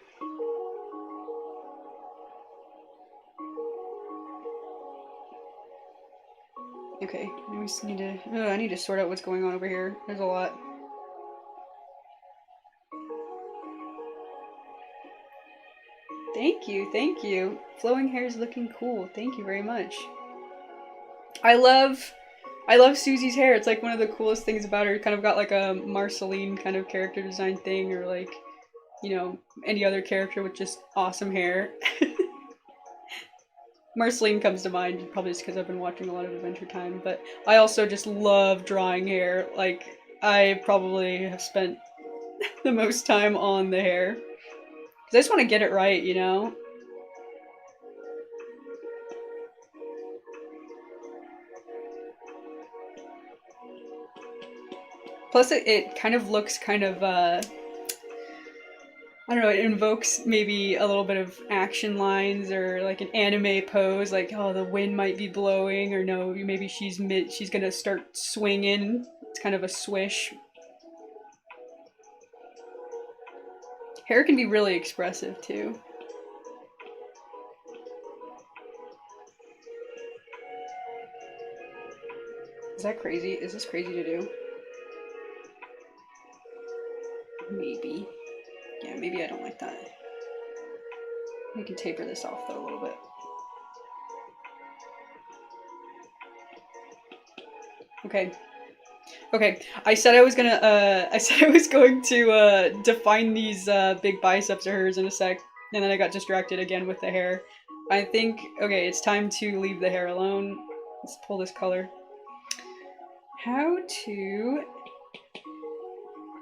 Okay, we just need to... I need to sort out what's going on over here. There's a lot. Thank you, thank you. Flowing hair is looking cool. Thank you very much. I love Susie's hair. It's like one of the coolest things about her. Kind of got like a Marceline kind of character design thing, or like, you know, any other character with just awesome hair. Marceline comes to mind, probably just because I've been watching a lot of Adventure Time, but I also just love drawing hair. Like, I probably have spent the most time on the hair. Because I just want to get it right, you know? Plus, it kind of looks kind of, I don't know, it invokes maybe a little bit of action lines or like an anime pose, like, oh, the wind might be blowing, or no, maybe she's gonna start swinging. It's kind of a swish. Hair can be really expressive too. Is that crazy? Is this crazy to do? Maybe. Yeah, maybe I don't like that. We can taper this off though a little bit. Okay. Okay, I said I was going to define these big biceps of hers in a sec, and then I got distracted again with the hair. I think, okay, it's time to leave the hair alone. Let's pull this color. How to...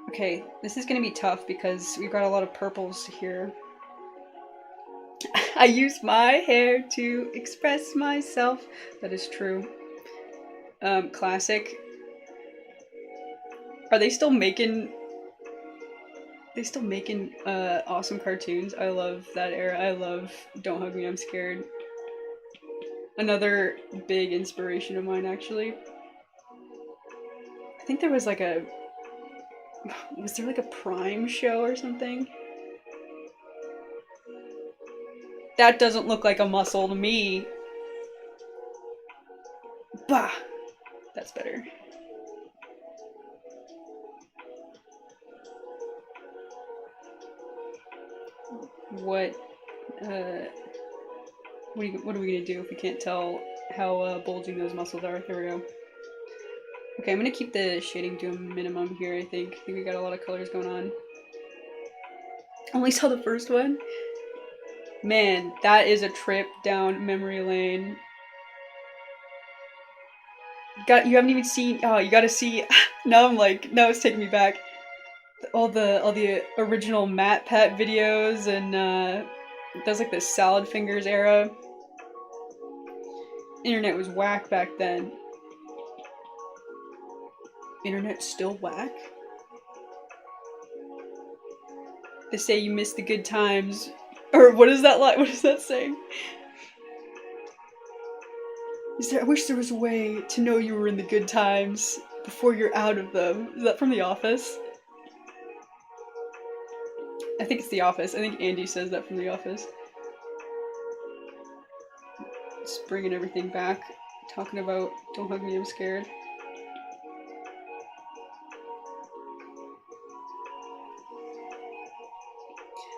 Okay, this is gonna be tough because we've got a lot of purples here. I use my hair to express myself. That is true. Classic. Are they still making... awesome cartoons? I love that era. I love Don't Hug Me, I'm Scared. Another big inspiration of mine, actually. I think there was like a... Was there like a Prime show or something? That doesn't look like a muscle to me. Bah! That's better. What are we gonna do if we can't tell how bulging those muscles are? Here we go. Okay, I'm gonna keep the shading to a minimum here, I think. I think we got a lot of colors going on. Only saw the first one? Man, that is a trip down memory lane. You haven't even seen... Oh, you gotta see... Now I'm like... Now it's taking me back. All the original Matt Pat videos and that's like the Salad Fingers era. Internet was whack back then. Internet's still whack? They say you miss the good times. Or what is that like? What is that saying? I wish there was a way to know you were in the good times before you're out of them. Is that from The Office? I think it's The Office. I think Andy says that from The Office. Just bringing everything back. Talking about Don't Hug Me, I'm Scared.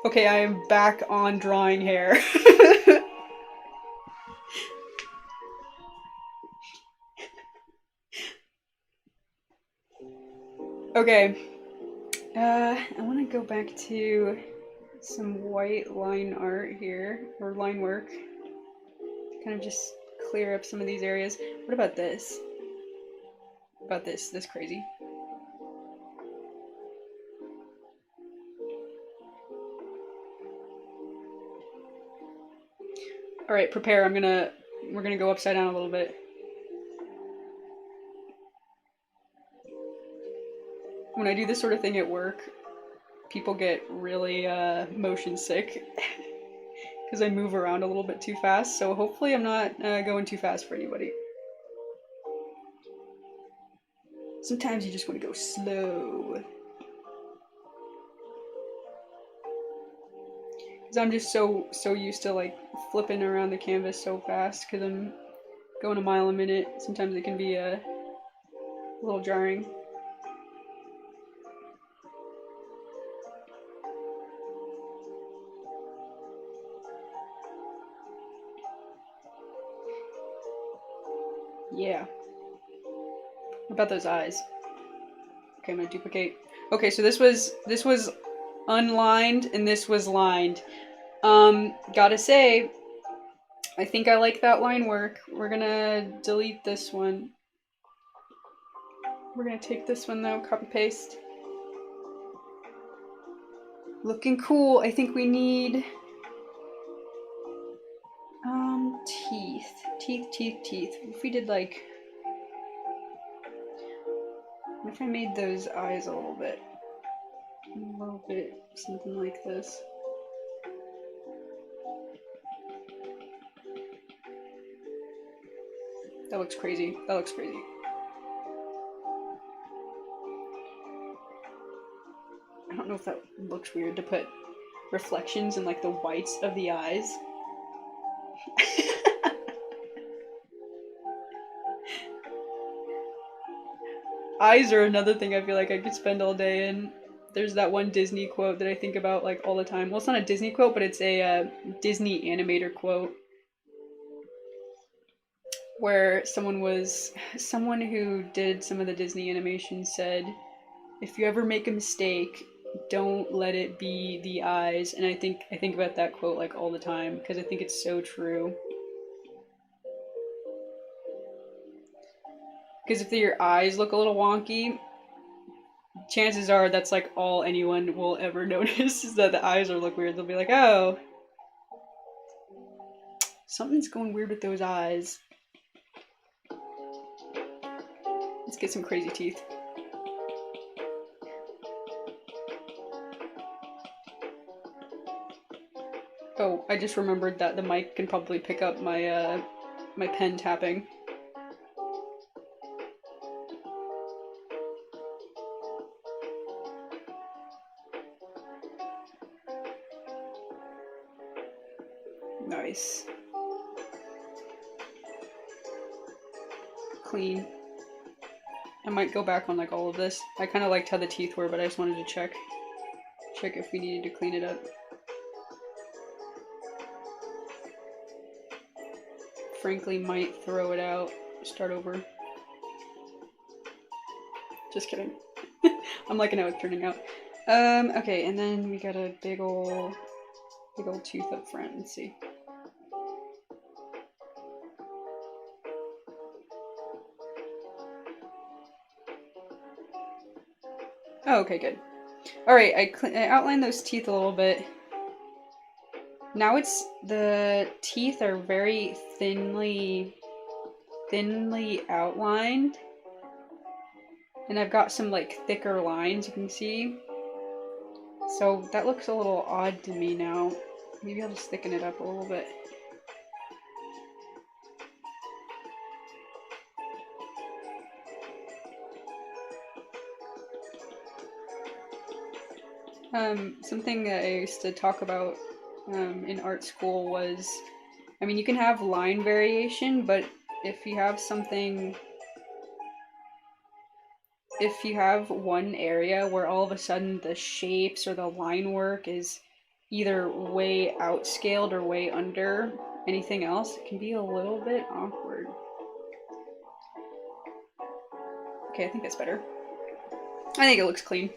Okay, I am back on drawing hair. Okay. I want to go back to some white line art here, or line work. Kind of just clear up some of these areas. What about this? What about this? This crazy. Alright, prepare. We're gonna go upside down a little bit. When I do this sort of thing at work, people get really motion sick because I move around a little bit too fast, so hopefully I'm not going too fast for anybody. Sometimes you just want to go slow. Because I'm just so used to like flipping around the canvas so fast because I'm going a mile a minute. Sometimes it can be a little jarring. Yeah. What about those eyes? Okay, I'm gonna duplicate. Okay, so this was unlined and this was lined. Gotta say, I think I like that line work. We're gonna delete this one. We're gonna take this one though, copy paste. Looking cool. I think we need teeth. If we did like, what if I made those eyes a little bit something like this. That looks crazy. That looks crazy. I don't know if that looks weird to put reflections in like the whites of the eyes. Eyes are another thing I feel like I could spend all day in. There's that one Disney quote that I think about like all the time. Well, it's not a Disney quote, but it's a Disney animator quote where someone who did some of the Disney animation said, if you ever make a mistake, don't let it be the eyes. And I think about that quote like all the time because I think it's so true. Because if your eyes look a little wonky, chances are that's like all anyone will ever notice is that the eyes are look weird. They'll be like, oh, something's going weird with those eyes. Let's get some crazy teeth. Oh, I just remembered that the mic can probably pick up my my pen tapping. Nice. Clean. I might go back on like all of this. I kind of liked how the teeth were, but I just wanted to check if we needed to clean it up. Frankly, might throw it out. Start over. Just kidding. I'm liking how it's turning out. Okay, and then we got a big old tooth up front. Let's see. Oh, okay, good. Alright, I outlined those teeth a little bit. Now the teeth are very thinly outlined. And I've got some like thicker lines you can see. So that looks a little odd to me now. Maybe I'll just thicken it up a little bit. Something that I used to talk about in art school was, I mean, you can have line variation, but if you have one area where all of a sudden the shapes or the line work is either way outscaled or way under anything else, it can be a little bit awkward. Okay, I think that's better. I think it looks clean.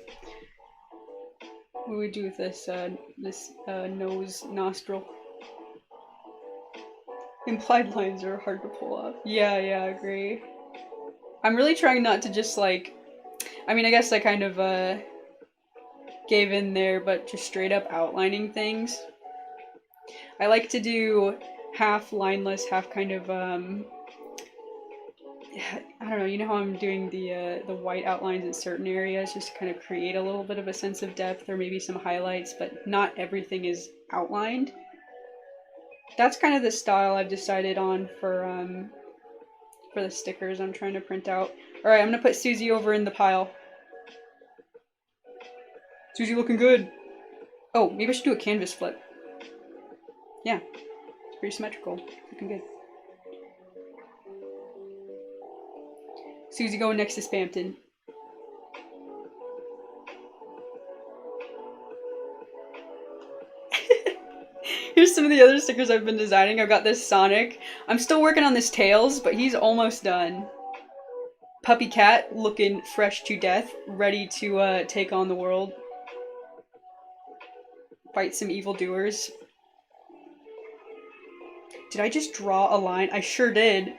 What do we do with this nose nostril? Implied lines are hard to pull off. Yeah, I agree. I'm really trying not to just like, I mean, I guess I kind of gave in there, but just straight up outlining things. I like to do half lineless, half kind of I don't know, you know how I'm doing the white outlines in certain areas just to kind of create a little bit of a sense of depth or maybe some highlights, but not everything is outlined. That's kind of the style I've decided on for the stickers I'm trying to print out. Alright, I'm gonna put Susie over in the pile. Susie looking good. Oh, maybe I should do a canvas flip. Yeah, it's pretty symmetrical. Looking good. Susie going next to Spamton. Here's some of the other stickers I've been designing. I've got this Sonic. I'm still working on this Tails, but he's almost done. Puppy Cat looking fresh to death, ready to take on the world. Fight some evildoers. Did I just draw a line? I sure did.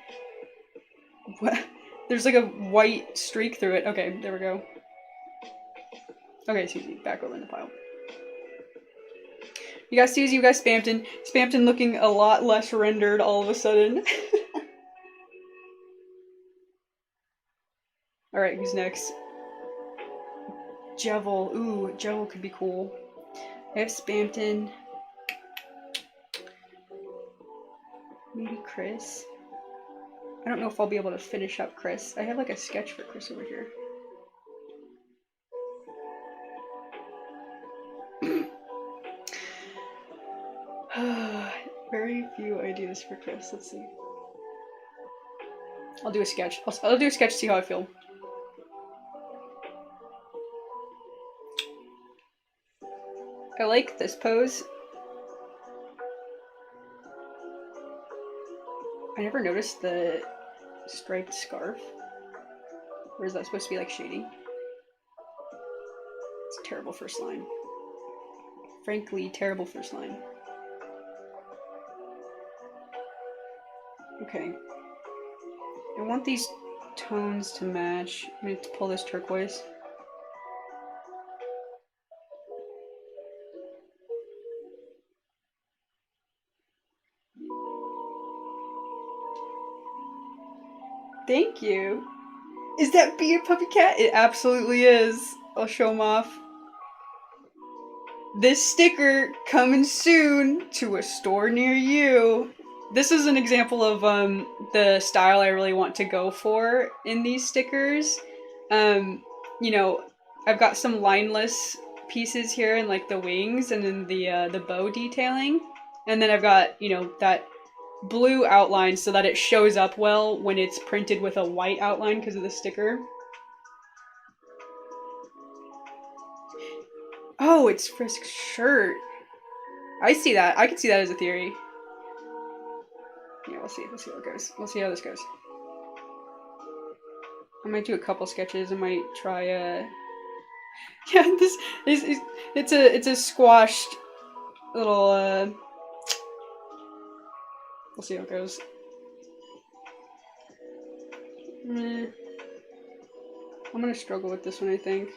What? There's like a white streak through it. Okay, there we go. Okay, Susie, back over in the pile. You got Susie, you got Spamton. Spamton looking a lot less rendered all of a sudden. Alright, who's next? Jevil. Ooh, Jevil could be cool. I have Spamton. Maybe Chris. I don't know if I'll be able to finish up Chris. I have like a sketch for Chris over here. Very few ideas for Chris. Let's see. I'll do a sketch. I'll do a sketch to see how I feel. I like this pose. I never noticed the striped scarf. Or is that supposed to be like shady? It's a terrible first line. Frankly, terrible first line. Okay. I want these tones to match. I'm going to pull this turquoise. Thank you. Is that Be a Puppy Cat? It absolutely is. I'll show them off. This sticker coming soon to a store near you. This is an example of the style I really want to go for in these stickers. You know, I've got some lineless pieces here and like the wings and then the bow detailing. And then I've got, you know, that blue outline so that it shows up well when it's printed with a white outline because of the sticker. Oh, it's Frisk's shirt. I see that. I can see that as a theory. Yeah, we'll see. We'll see how it goes. We'll see how this goes. I might do a couple sketches. I might try yeah, this is it's a squashed little we'll see how it goes. I'm gonna struggle with this one, I think.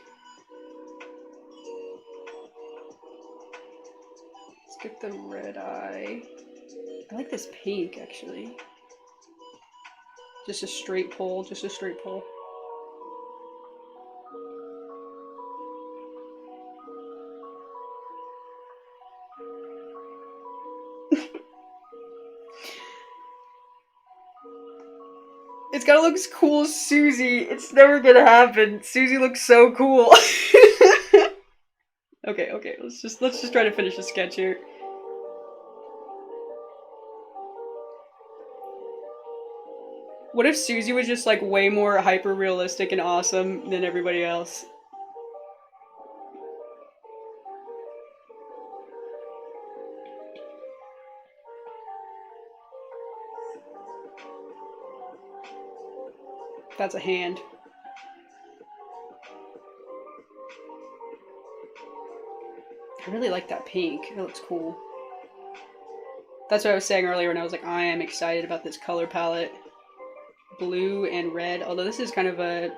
Let's get the red eye. I like this pink, actually. Just a straight pull, just a straight pull. It's gotta look as cool as Susie. It's never gonna happen. Susie looks so cool. Okay, let's just try to finish the sketch here. What if Susie was just like way more hyper realistic and awesome than everybody else? That's a hand. I really like that pink. It looks cool. That's what I was saying earlier when I was like, I am excited about this color palette. Blue and red, although this is kind of a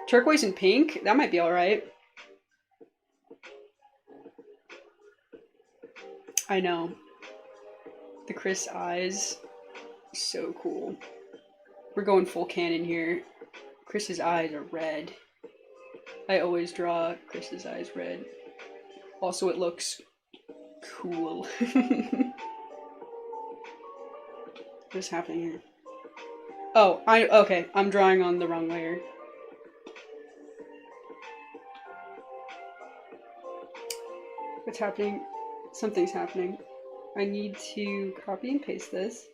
turquoise and pink. That might be alright. I know. The Chris eyes. So cool. We're going full canon here. Chris's eyes are red. I always draw Chris's eyes red. Also, it looks cool. What's happening here? Oh, okay. I'm drawing on the wrong layer. What's happening? Something's happening. I need to copy and paste this.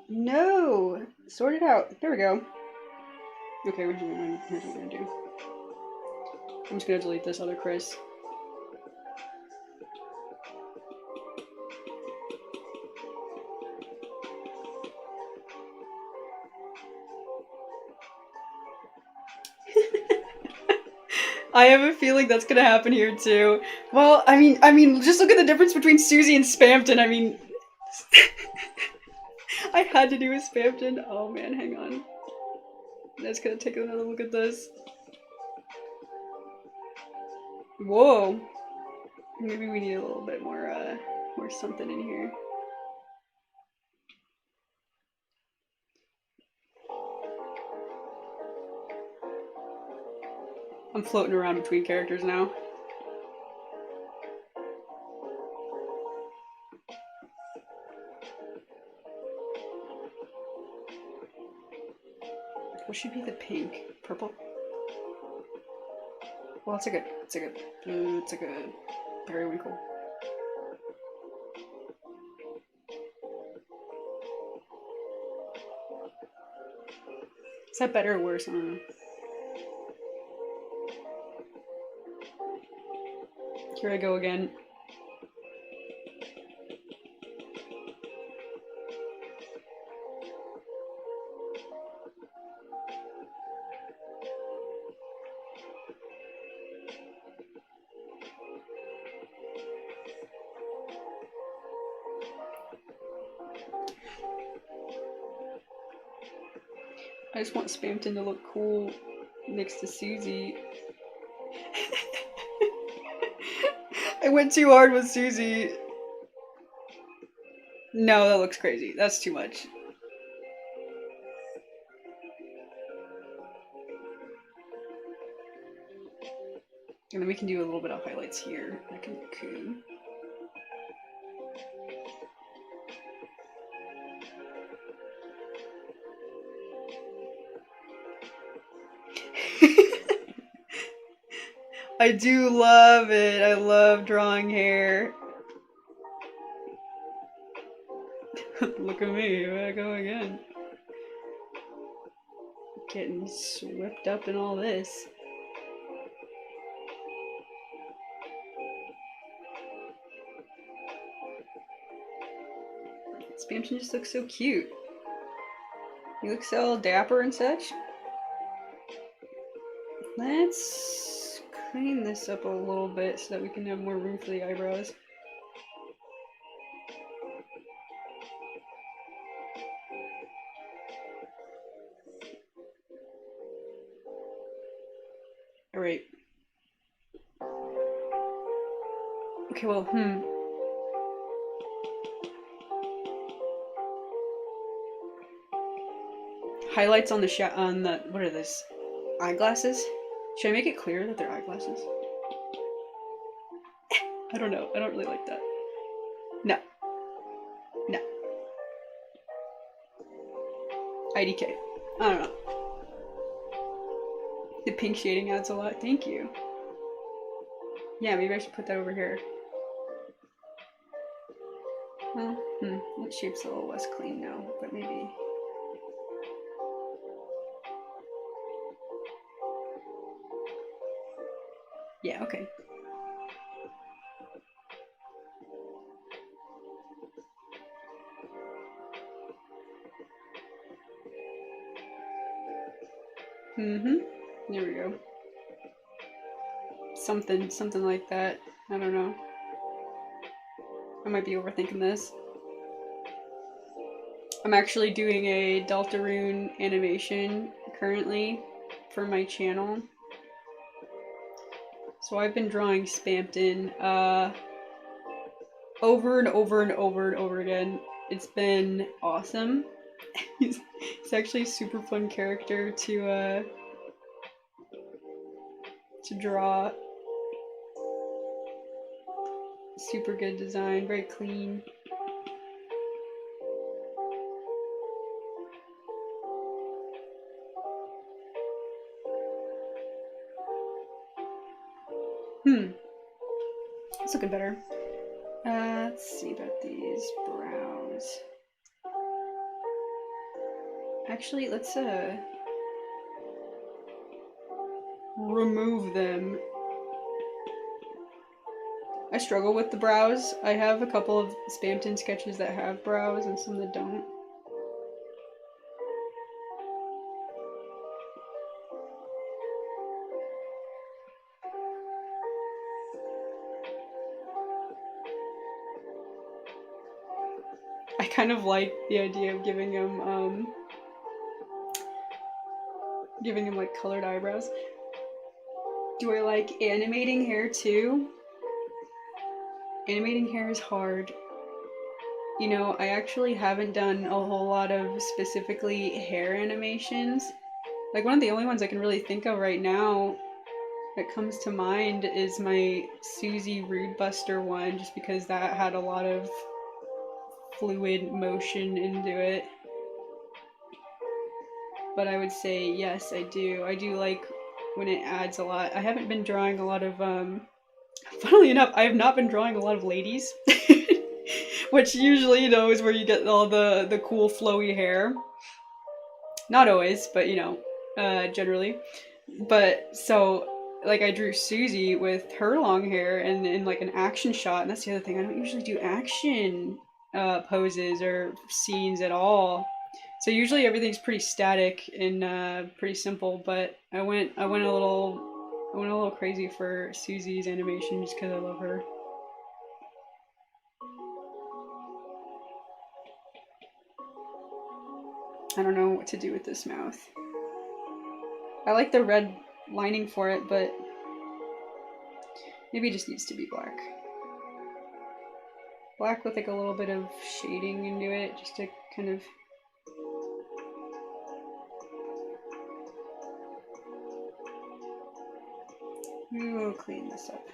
No! Sort it out. There we go. Okay, here's what we're gonna do. I'm just gonna delete this other Chris. I have a feeling that's gonna happen here too. Well, I mean, just look at the difference between Susie and Spamton. I mean, I had to do a Spamton. Oh man, hang on. I'm just gonna take another look at this. Whoa. Maybe we need a little bit more something in here. I'm floating around between characters now. What should be the pink? Purple? Well, it's like a periwinkle. Is that better or worse? I don't know. Here I go again. I just want Spamton to look cool next to Susie. I went too hard with Susie. No, that looks crazy. That's too much. And then we can do a little bit of highlights here. That can look cool. I do love it. I love drawing hair. Look at me. Here I go again. Getting swept up in all this. Spamton just looks so cute. He looks all dapper and such. Let's clean this up a little bit so that we can have more room for the eyebrows. Alright. Okay, well, highlights on the what are this? Eyeglasses? Should I make it clear that they're eyeglasses? I don't know. I don't really like that. No. No. IDK. I don't know. The pink shading adds a lot. Thank you. Yeah, maybe I should put that over here. Well, that shape's a little less clean now, but maybe. Yeah, okay. There we go. Something like that. I don't know. I might be overthinking this. I'm actually doing a Deltarune animation currently for my channel. So I've been drawing Spamton over and over and over and over again. It's been awesome. He's actually a super fun character to draw. Super good design, very clean. It's looking better. Let's see about these brows. Actually, let's remove them. I struggle with the brows. I have a couple of Spamton sketches that have brows and some that don't. I kind of like the idea of giving him like colored eyebrows. Do I like animating hair too? Animating hair is hard. You know, I actually haven't done a whole lot of specifically hair animations. Like, one of the only ones I can really think of right now that comes to mind is my Susie Rude Buster one, just because that had a lot of fluid motion into it. But I would say yes, I do. I do like when it adds a lot. I haven't been drawing a lot of, funnily enough, I have not been drawing a lot of ladies. Which usually, you know, is where you get all the cool flowy hair. Not always, but you know, generally. But so like I drew Susie with her long hair and in like an action shot, and that's the other thing. I don't usually do action poses or scenes at all. So usually everything's pretty static and pretty simple. But I went a little crazy for Susie's animation just because I love her. I don't know what to do with this mouth. I like the red lining for it, but maybe it just needs to be black. Black with like a little bit of shading into it, just to kind of... We will clean this up.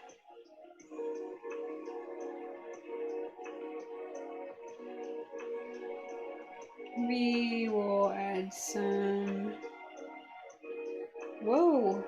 We will add some... Whoa!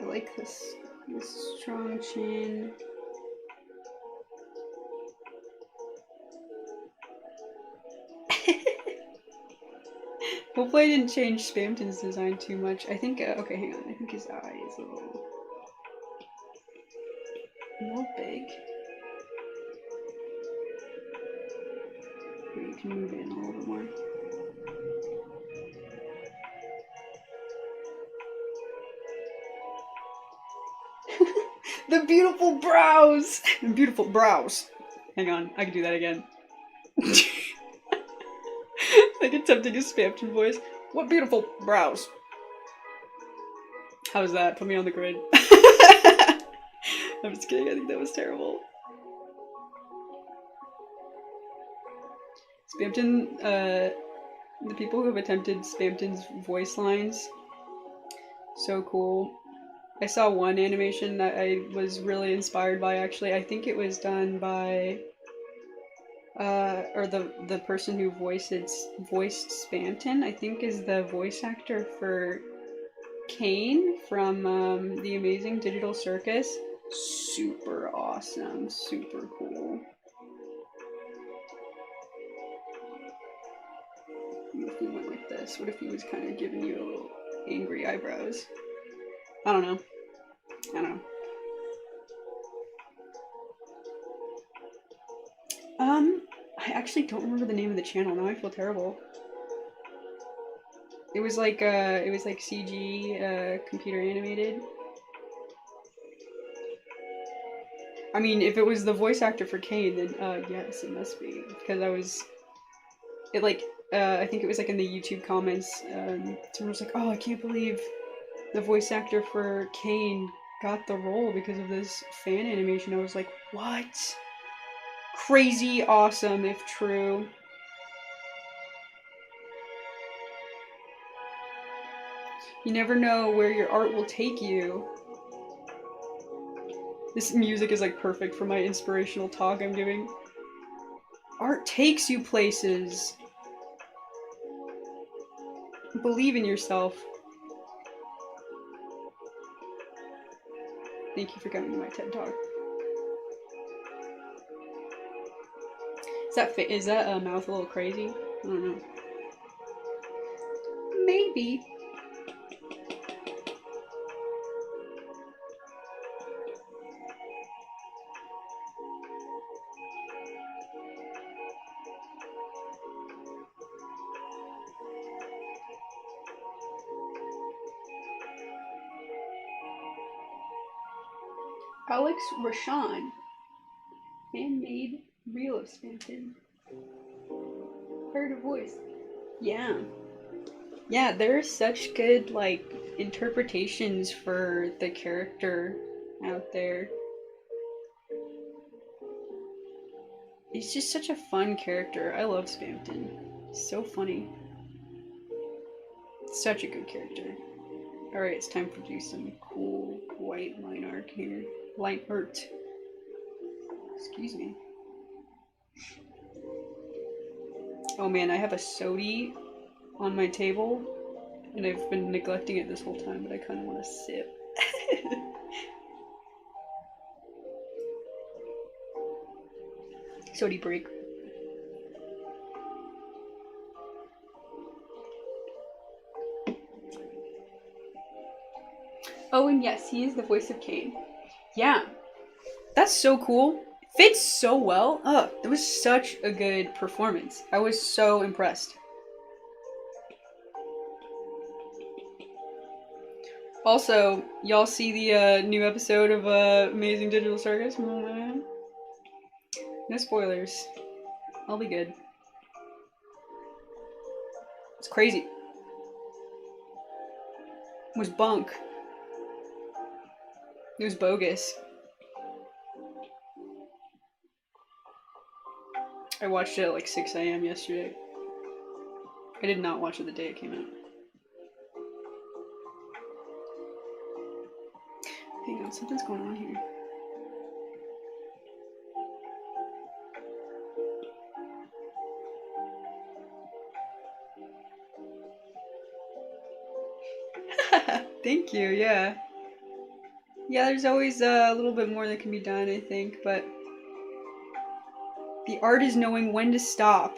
I like this strong chin. Hopefully I didn't change Spamton's design too much. I think, okay, hang on. I think his eye is a little big. But you can move it in a little bit more. The beautiful brows! Beautiful brows. Hang on, I can do that again. Like attempting a Spamton voice. What beautiful brows. How's that? Put me on the grid. I'm just kidding, I think that was terrible. Spamton, the people who have attempted Spamton's voice lines, so cool. I saw one animation that I was really inspired by, actually. I think it was done by, or the person who voiced Spamton, I think is the voice actor for Kane from The Amazing Digital Circus. Super awesome, super cool. What if we went like this? What if he was kind of giving you a little angry eyebrows? I don't know. I don't know. I actually don't remember the name of the channel. Now I feel terrible. It was like CG, computer animated. I mean, if it was the voice actor for Kane, then yes, it must be, because I think it was like in the YouTube comments, someone was like, "Oh, I can't believe the voice actor for Kane got the role because of this fan animation." I was like, what? Crazy awesome, if true. You never know where your art will take you. This music is like perfect for my inspirational talk I'm giving. Art takes you places. Believe in yourself. Thank you for coming to my TED Talk. Is that mouth a little crazy? I don't know. Maybe. Alex Rashan. Handmade reel of Spamton. Heard a voice. Yeah. Yeah, there's such good, like, interpretations for the character out there. He's just such a fun character. I love Spamton. He's so funny. Such a good character. Alright, it's time to do some cool white line art here. Line art. Excuse me. Oh man, I have a sody on my table, and I've been neglecting it this whole time, but I kind of want to sip. Sody break. Oh, and yes, he is the voice of Cain. Yeah, that's so cool. Fits so well. Oh, that was such a good performance. I was so impressed. Also, y'all see the new episode of Amazing Digital Circus? No spoilers. I'll be good. It's crazy. It was bunk. It was bogus. I watched it at like 6 a.m. yesterday. I did not watch it the day it came out. Hang on, something's going on here. Thank you, yeah. Yeah, there's always a little bit more that can be done, I think, but the art is knowing when to stop.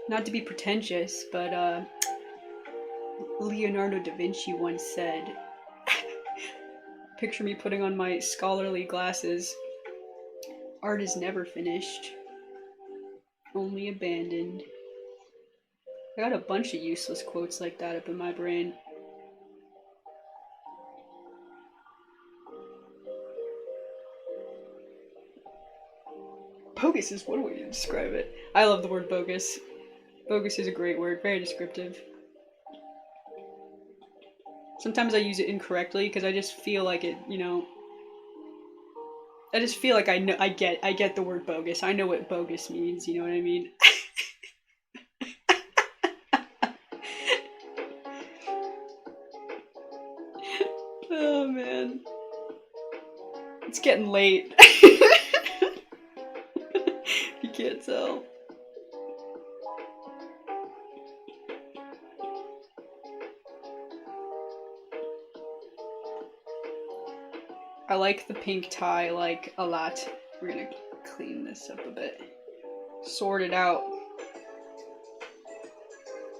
Not to be pretentious, but Leonardo da Vinci once said, picture me putting on my scholarly glasses, art is never finished, only abandoned. I got a bunch of useless quotes like that up in my brain. Bogus is one way to describe it. I love the word bogus. Bogus is a great word, very descriptive. Sometimes I use it incorrectly because I just feel like it, you know. I just feel like I know I get the word bogus. I know what bogus means, you know what I mean? Oh man. It's getting late. You can't tell. I like the pink tie, like, a lot. We're gonna clean this up a bit. Sort it out.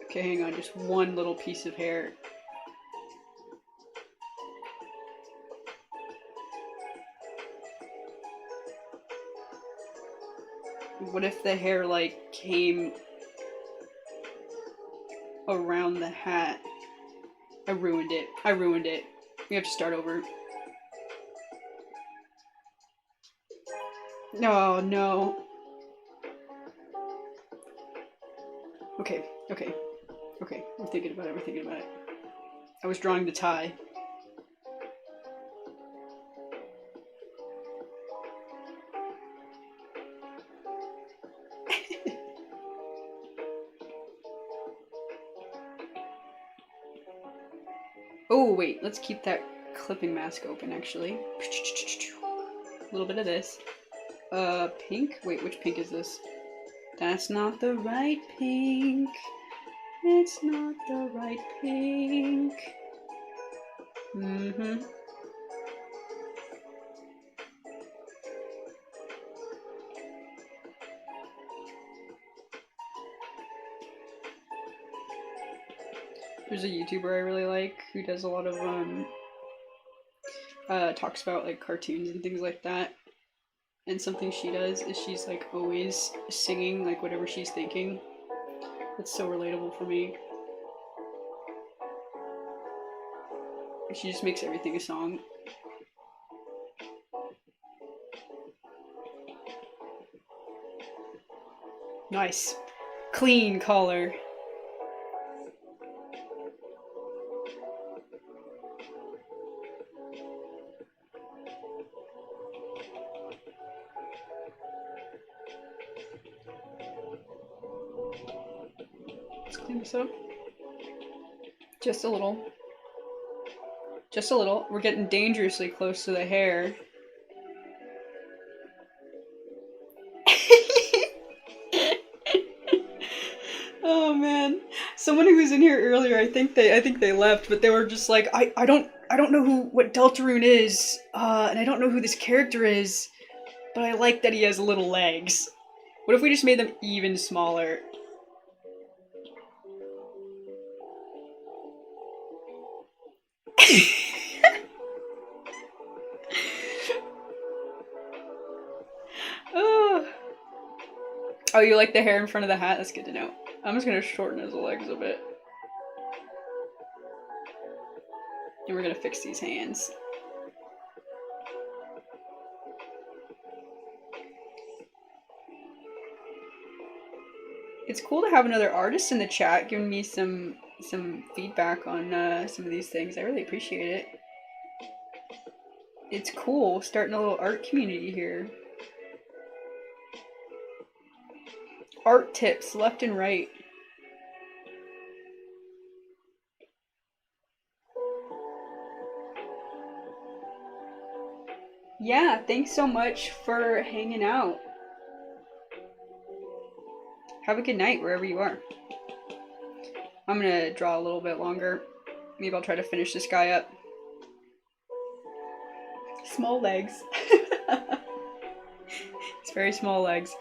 Okay, hang on, just one little piece of hair. What if the hair, like, came around the hat? I ruined it. I ruined it. We have to start over. Oh, no. Okay, okay. Okay, we're thinking about it, we're thinking about it. I was drawing the tie. Oh, wait, let's keep that clipping mask open, actually. A little bit of this. Pink? Wait, which pink is this? That's not the right pink. It's not the right pink. Mm-hmm. There's a YouTuber I really like who does a lot of, talks about, like, cartoons and things like that. And something she does is she's, like, always singing, like, whatever she's thinking. It's so relatable for me. She just makes everything a song. Nice. Clean color. Let's clean this up. Just a little. Just a little. We're getting dangerously close to the hair. Oh man. Someone who was in here earlier, I think they left, but they were just like, I don't know what Deltarune is, and I don't know who this character is, but I like that he has little legs. What if we just made them even smaller? Oh. Oh, you like the hair in front of the hat? That's good to know. I'm just gonna shorten his legs a bit. And we're gonna fix these hands. It's cool to have another artist in the chat giving me some feedback on some of these things. I really appreciate it. It's cool starting a little art community here. Art tips left and right. Yeah, thanks so much for hanging out. Have a good night wherever you are. I'm gonna draw a little bit longer. Maybe I'll try to finish this guy up. Small legs. It's very small legs.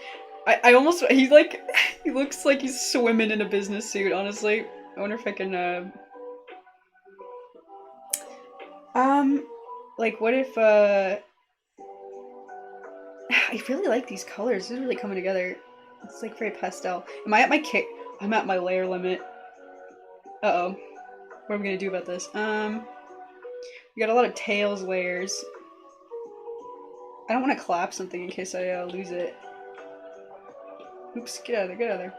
I almost, he looks like he's swimming in a business suit, honestly. I wonder if I can, like what if, I really like these colors. This is really coming together. It's like very pastel. Am I at my kick? I'm at my layer limit. Uh-oh. What are we gonna do about this? We got a lot of tails layers. I don't want to clap something in case I lose it. Oops, get out of there, get out of there.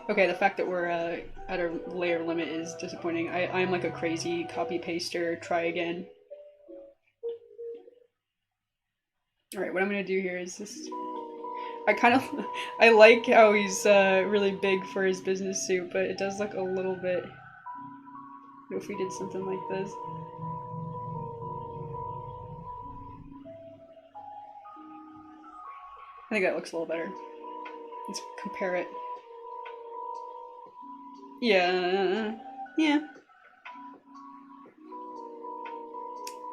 Okay, the fact that we're at our layer limit is disappointing. I'm like a crazy copy-paster, try again. Alright, what I'm gonna do here is this... I like how he's really big for his business suit, but it does look a little bit... What if we did something like this? I think that looks a little better. Let's compare it. Yeah. Yeah.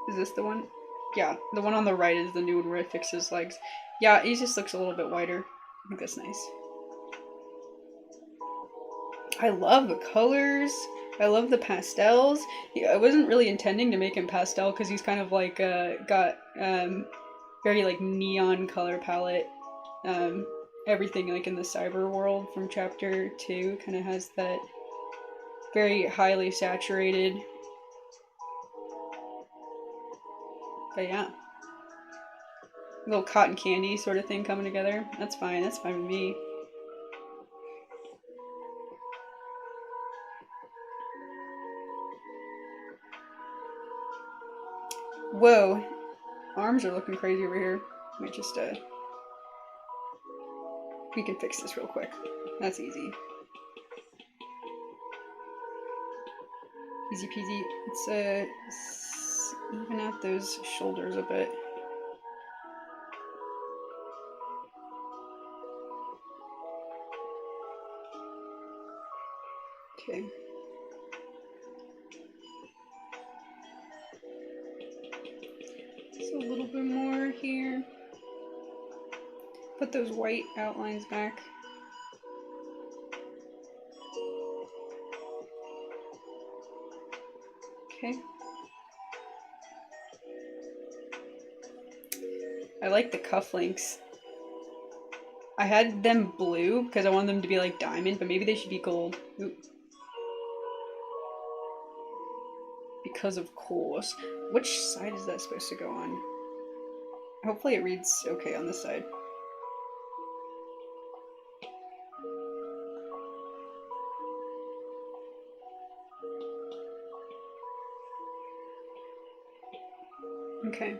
Is this the one? Yeah, the one on the right is the new one where I fix his legs. Yeah, he just looks a little bit whiter. I think that's nice. I love the colors. I love the pastels. I wasn't really intending to make him pastel because he's kind of like got very like neon color palette. Everything like in the cyber world from chapter 2 kind of has that very highly saturated. But yeah. A little cotton candy sort of thing coming together. That's fine with me. Whoa. Arms are looking crazy over here. Let me just, we can fix this real quick. That's easy. Easy peasy. Let's even out those shoulders a bit. Okay. Just a little bit more here. Put those white outlines back. Okay. I like the cufflinks. I had them blue because I wanted them to be like diamond, but maybe they should be gold. Oop. Because of course. Which side is that supposed to go on? Hopefully it reads okay on this side. Okay.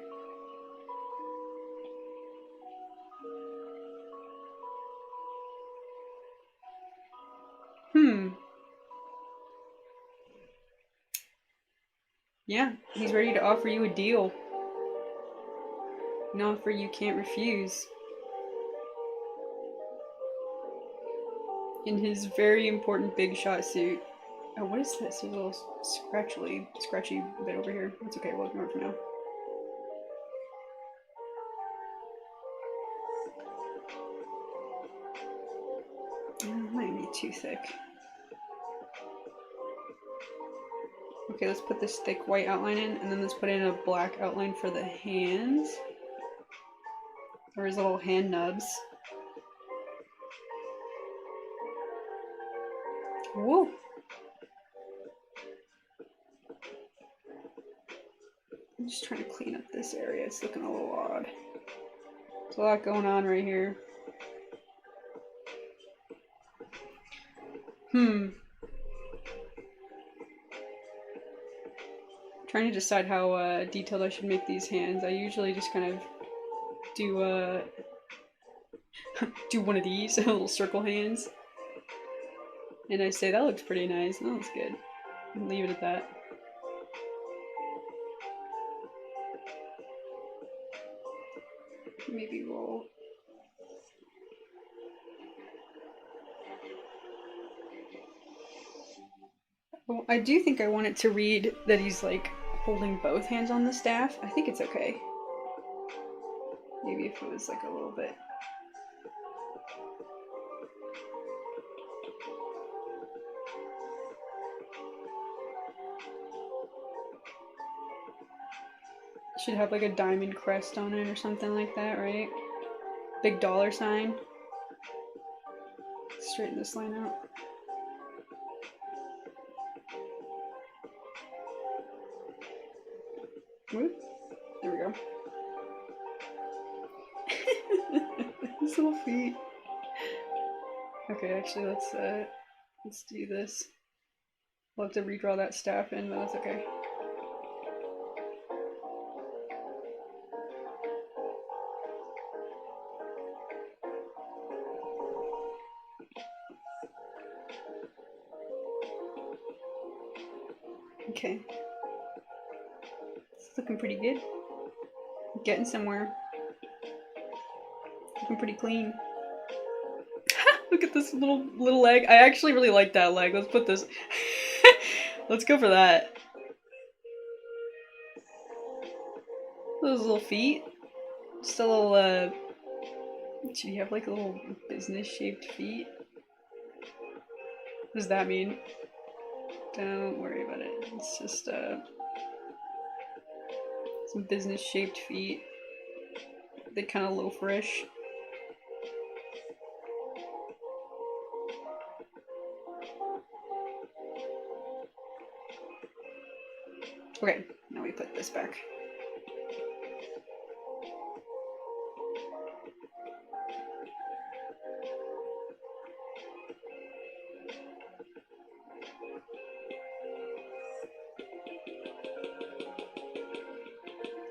Yeah, he's ready to offer you a deal. An offer you can't refuse. In his very important big shot suit. Oh, what is this? There's a little scratchy bit over here. It's okay, we'll ignore it for now. Might be too thick. Okay, let's put this thick white outline in, and then let's put in a black outline for the hands. Or his little hand nubs. Whoa! I'm just trying to clean up this area. It's looking a little odd. There's a lot going on right here. Trying to decide how detailed I should make these hands. I usually just kind of do do one of these little circle hands, and I say that looks pretty nice. That looks good. And leave it at that. Maybe roll. Well, I do think I want it to read that he's like holding both hands on the staff. I think it's okay. Maybe if it was like a little bit. Should have like a diamond crest on it or something like that, right? Big dollar sign. Straighten this line out. Whoop. There we go. His little feet. Okay, actually let's do this. We'll have to redraw that staff in, but that's okay. Okay. It's looking pretty good. Getting somewhere. Looking pretty clean. Look at this little leg. I actually really like that leg. Let's put this. Let's go for that. Those little feet. Just a little, should you have like little business-shaped feet? What does that mean? Don't worry about it. It's just, some business-shaped feet. They kind of loaferish. Okay, now we put this back.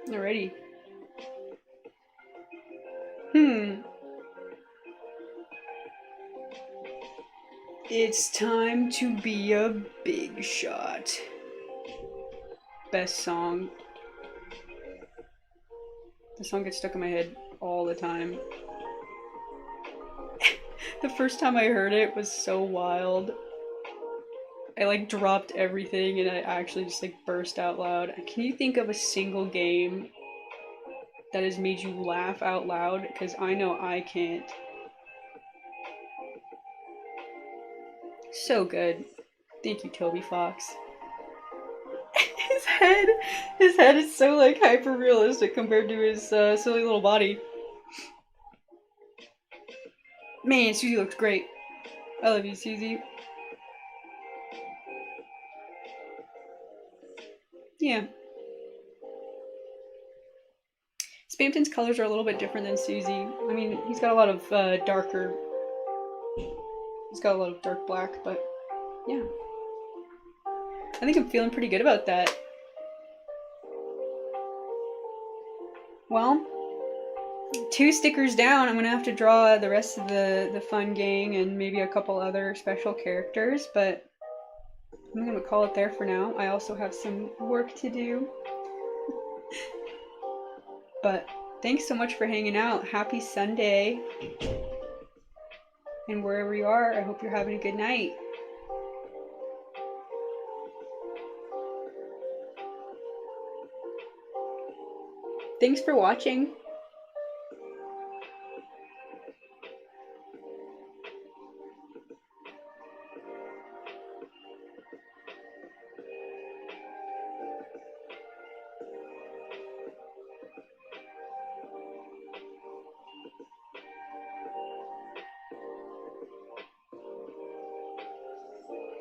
Alrighty. It's time to be a big shot. Best song. The song gets stuck in my head all the time. The first time I heard it was so wild. I like dropped everything and I actually just like burst out loud. Can you think of a single game that has made you laugh out loud? Because I know I can't. So good. Thank you, Toby Fox. His head is so like hyper realistic compared to his silly little body. Man, Susie looks great. I love you, Susie. Yeah. Spamton's colors are a little bit different than Susie. I mean, he's got a lot of darker. He's got a lot of dark black, but yeah. I think I'm feeling pretty good about that. Well, 2 stickers down. I'm gonna have to draw the rest of the fun gang and maybe a couple other special characters, but I'm gonna call it there for now. I also have some work to do. But thanks so much for hanging out. Happy Sunday. And wherever you are, I hope you're having a good night. Thanks for watching.